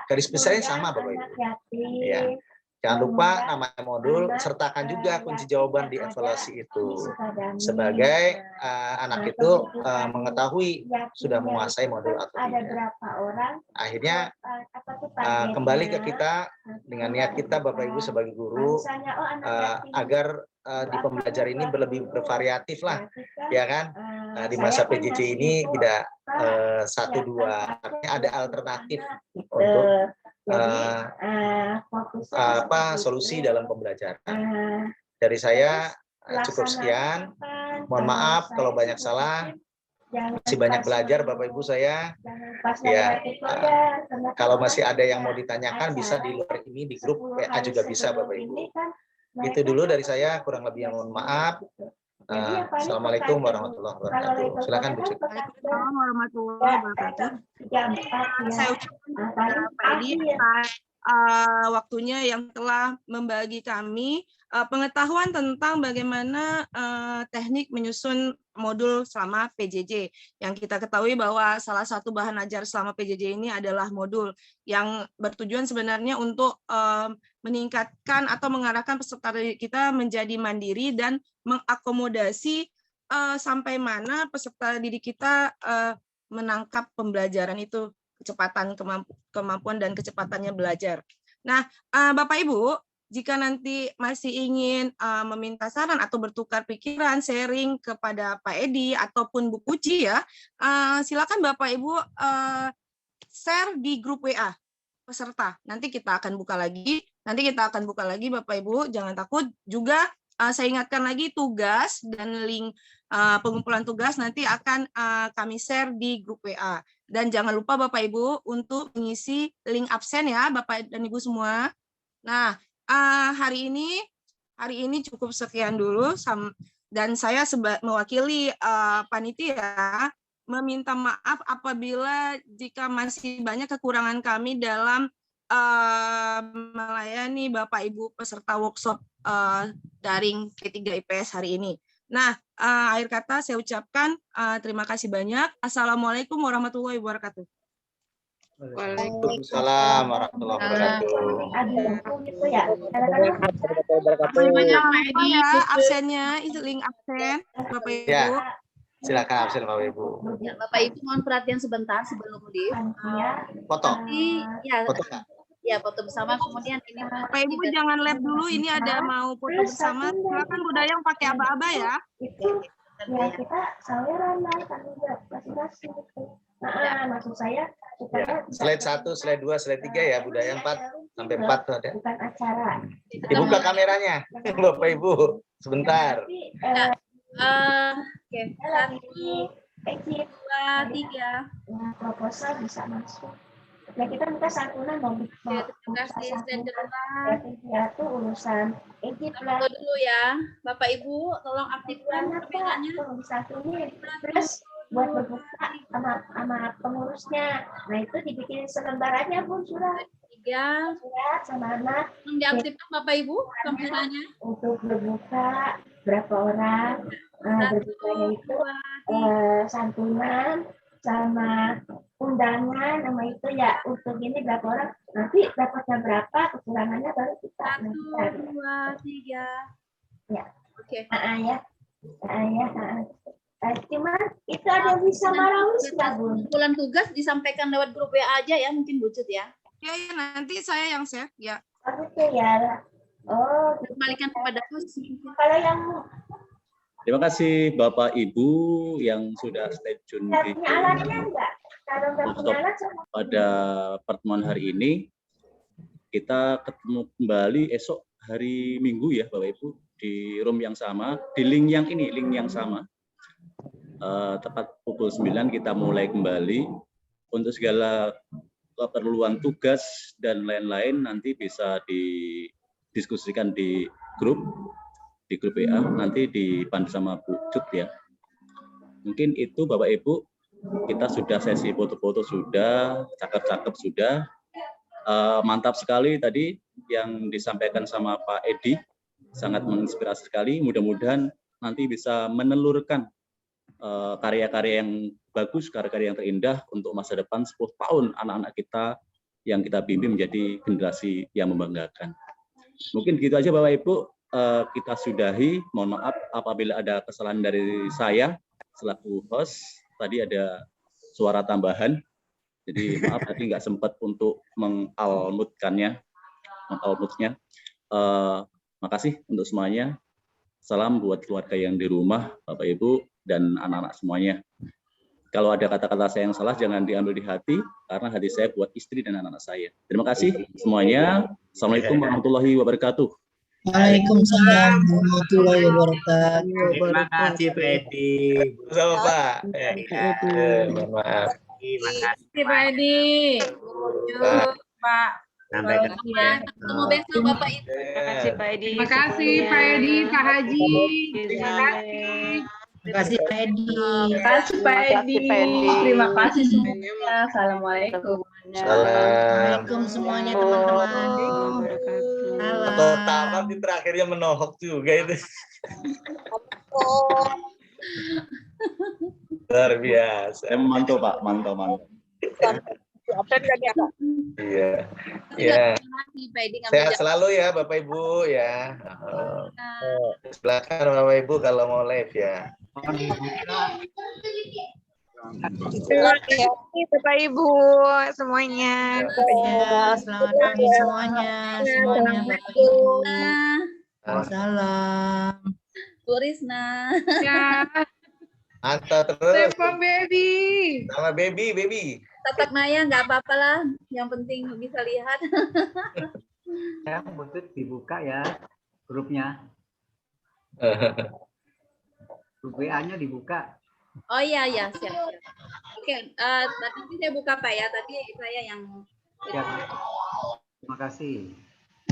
Garis besarnya sama Bapak Ibu. Ya. Jangan lupa nama modul, sertakan juga kunci jawaban di evaluasi itu. Sebagai anak itu mengetahui sudah menguasai modul atau tidak. Akhirnya kembali ke kita dengan niat kita Bapak Ibu sebagai guru agar di pembelajaran ini lebih bervariatif lah, ya kan? Di masa PJJ ini tidak 1-2, artinya ada alternatif untuk solusi dalam pembelajaran. Dari saya cukup sekian. Mohon maaf kalau banyak salah. Masih banyak belajar Bapak Ibu saya. Ya, kalau masih ada yang mau ditanyakan bisa di luar ini di grup WA juga bisa Bapak Ibu. Itu dulu dari saya, kurang lebih mohon maaf. Assalamualaikum warahmatullahi wabarakatuh. Silakan Bu Cut. Waalaikumsalam warahmatullahi wabarakatuh. Saya ucapkan kepada Pak Edi atas waktunya yang telah membagi kami pengetahuan tentang bagaimana teknik menyusun modul selama PJJ. Yang kita ketahui bahwa salah satu bahan ajar selama PJJ ini adalah modul yang bertujuan sebenarnya untuk meningkatkan atau mengarahkan peserta didik kita menjadi mandiri dan mengakomodasi sampai mana peserta didik kita menangkap pembelajaran itu, kecepatan, kemampuan dan kecepatannya belajar. Nah, Bapak Ibu, jika nanti masih ingin meminta saran atau bertukar pikiran, sharing kepada Pak Edi ataupun Bu Puji ya, silakan Bapak Ibu share di grup WA peserta. Nanti kita akan buka lagi. Bapak Ibu, jangan takut. Juga saya ingatkan lagi tugas dan link pengumpulan tugas nanti akan kami share di grup WA. Dan jangan lupa Bapak Ibu untuk mengisi link absen ya Bapak dan Ibu semua. Nah, hari ini cukup sekian dulu dan saya mewakili panitia meminta maaf apabila jika masih banyak kekurangan kami dalam melayani Bapak Ibu peserta workshop daring P3 IPS hari ini. Nah, akhir kata saya ucapkan terima kasih banyak. Assalamualaikum warahmatullahi wabarakatuh. Waalaikumsalam warahmatullahi wabarakatuh. Absennya itu link absen Bapak Ibu. Ya, silakan absen Bapak Ibu. Ya, Bapak Ibu mohon perhatian sebentar sebelum live. Foto. Ya, foto nggak? Ya, foto bersama. Kemudian ini Bapak Ibu jangan live dulu, ini ada mau foto bersama. Silakan Bu Dayang pakai aba-aba ya. Ya, kita saweran lah masing-masing. Nah, maksud saya ya. Slide 1, slide 2, slide 3 ya, budaya 4 sampai 4 tuh ada. Bukan acara. Dibuka kameranya, Bapak Ibu, sebentar. Oke, 1, 2, 3. Proposal bisa masuk. Ya kita minta santunan dong. Terima kasih, Ya itu urusan Egypt lah. Dulu ya, Bapak Ibu, tolong aktifkan kameranya. Terus buat berbuka sama pengurusnya. Nah itu dibikin selembar aja Bu surat. 3 surat sama anak. Diaktifkan Bapak Ibu kameranya. Untuk berbuka berapa orang? Berbukanya itu santunan sama undangan sama itu ya untuk ini berapa orang nanti dapatnya berapa kekurangannya baru kita 1, 2, 3 ya oke ya cuman itu ada bisa marawis nggak Bu? Kumpulan tugas disampaikan lewat grup WA aja ya mungkin Bu Cut ya. Ya nanti saya yang share ya. Oke ya. Oh kembalikan kepada host. Kalau yang terima kasih Bapak Ibu yang sudah stay tune di pada pertemuan hari ini. Kita ketemu kembali esok hari Minggu ya Bapak Ibu di room yang sama, di link yang ini, link yang sama. Tepat pukul 9 kita mulai kembali. Untuk segala keperluan tugas dan lain-lain nanti bisa didiskusikan di grup WA, nanti dipandu sama Bu Cut ya. Mungkin itu Bapak Ibu, kita sudah sesi foto-foto sudah, cakep-cakep sudah. Mantap sekali tadi yang disampaikan sama Pak Edi, sangat menginspirasi sekali. Mudah-mudahan nanti bisa menelurkan karya-karya yang bagus, karya-karya yang terindah untuk masa depan 10 tahun anak-anak kita yang kita bimbing menjadi generasi yang membanggakan. Mungkin gitu aja Bapak Ibu. Kita sudahi, mohon maaf apabila ada kesalahan dari saya selaku host, tadi ada suara tambahan, jadi maaf tadi nggak sempat untuk mengalmutnya. Makasih untuk semuanya, salam buat keluarga yang di rumah, Bapak Ibu, dan anak-anak semuanya. Kalau ada kata-kata saya yang salah, jangan diambil di hati, karena hati saya buat istri dan anak-anak saya. Terima kasih semuanya, Assalamualaikum warahmatullahi wabarakatuh. Waalaikumsalam warahmatullahi wabarakatuh. Terima kasih Pak Edi. Sama Pak. Mohon maaf. Terima kasih Pak Edi. Pak Sampai ketemu ya. Ketemu besok Bapak Ibu. Terima kasih Pak Edi. Terima kasih Pak Edi, Pak Haji. Terima kasih. Terima kasih Pak Edi. Terima kasih Pak Edi. Terima kasih semuanya. Assalamualaikum. Salam. semuanya teman-teman. Atau tamat di terakhirnya menohok juga itu. Luar biasa. Mantap Pak, mantap. Iya. Ya. Sehat selalu ya Bapak Ibu ya. Silakan Bapak Ibu kalau mau live ya. Terima kasih Bapak Ibu semuanya. Ya, selamat pagi semuanya. Semuanya Bapak Ibu. Salam. Bu Risna. Ya. Mantap terus. Tempo baby. Sama baby. Tatap Naya nggak apa-apa lah. Yang penting bisa lihat. Ya, Butut dibuka ya grupnya. Grup WA-nya dibuka. Oh iya siap. Oke, nanti saya buka Pak ya. Tadi saya yang Ya. Terima kasih.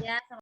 ya.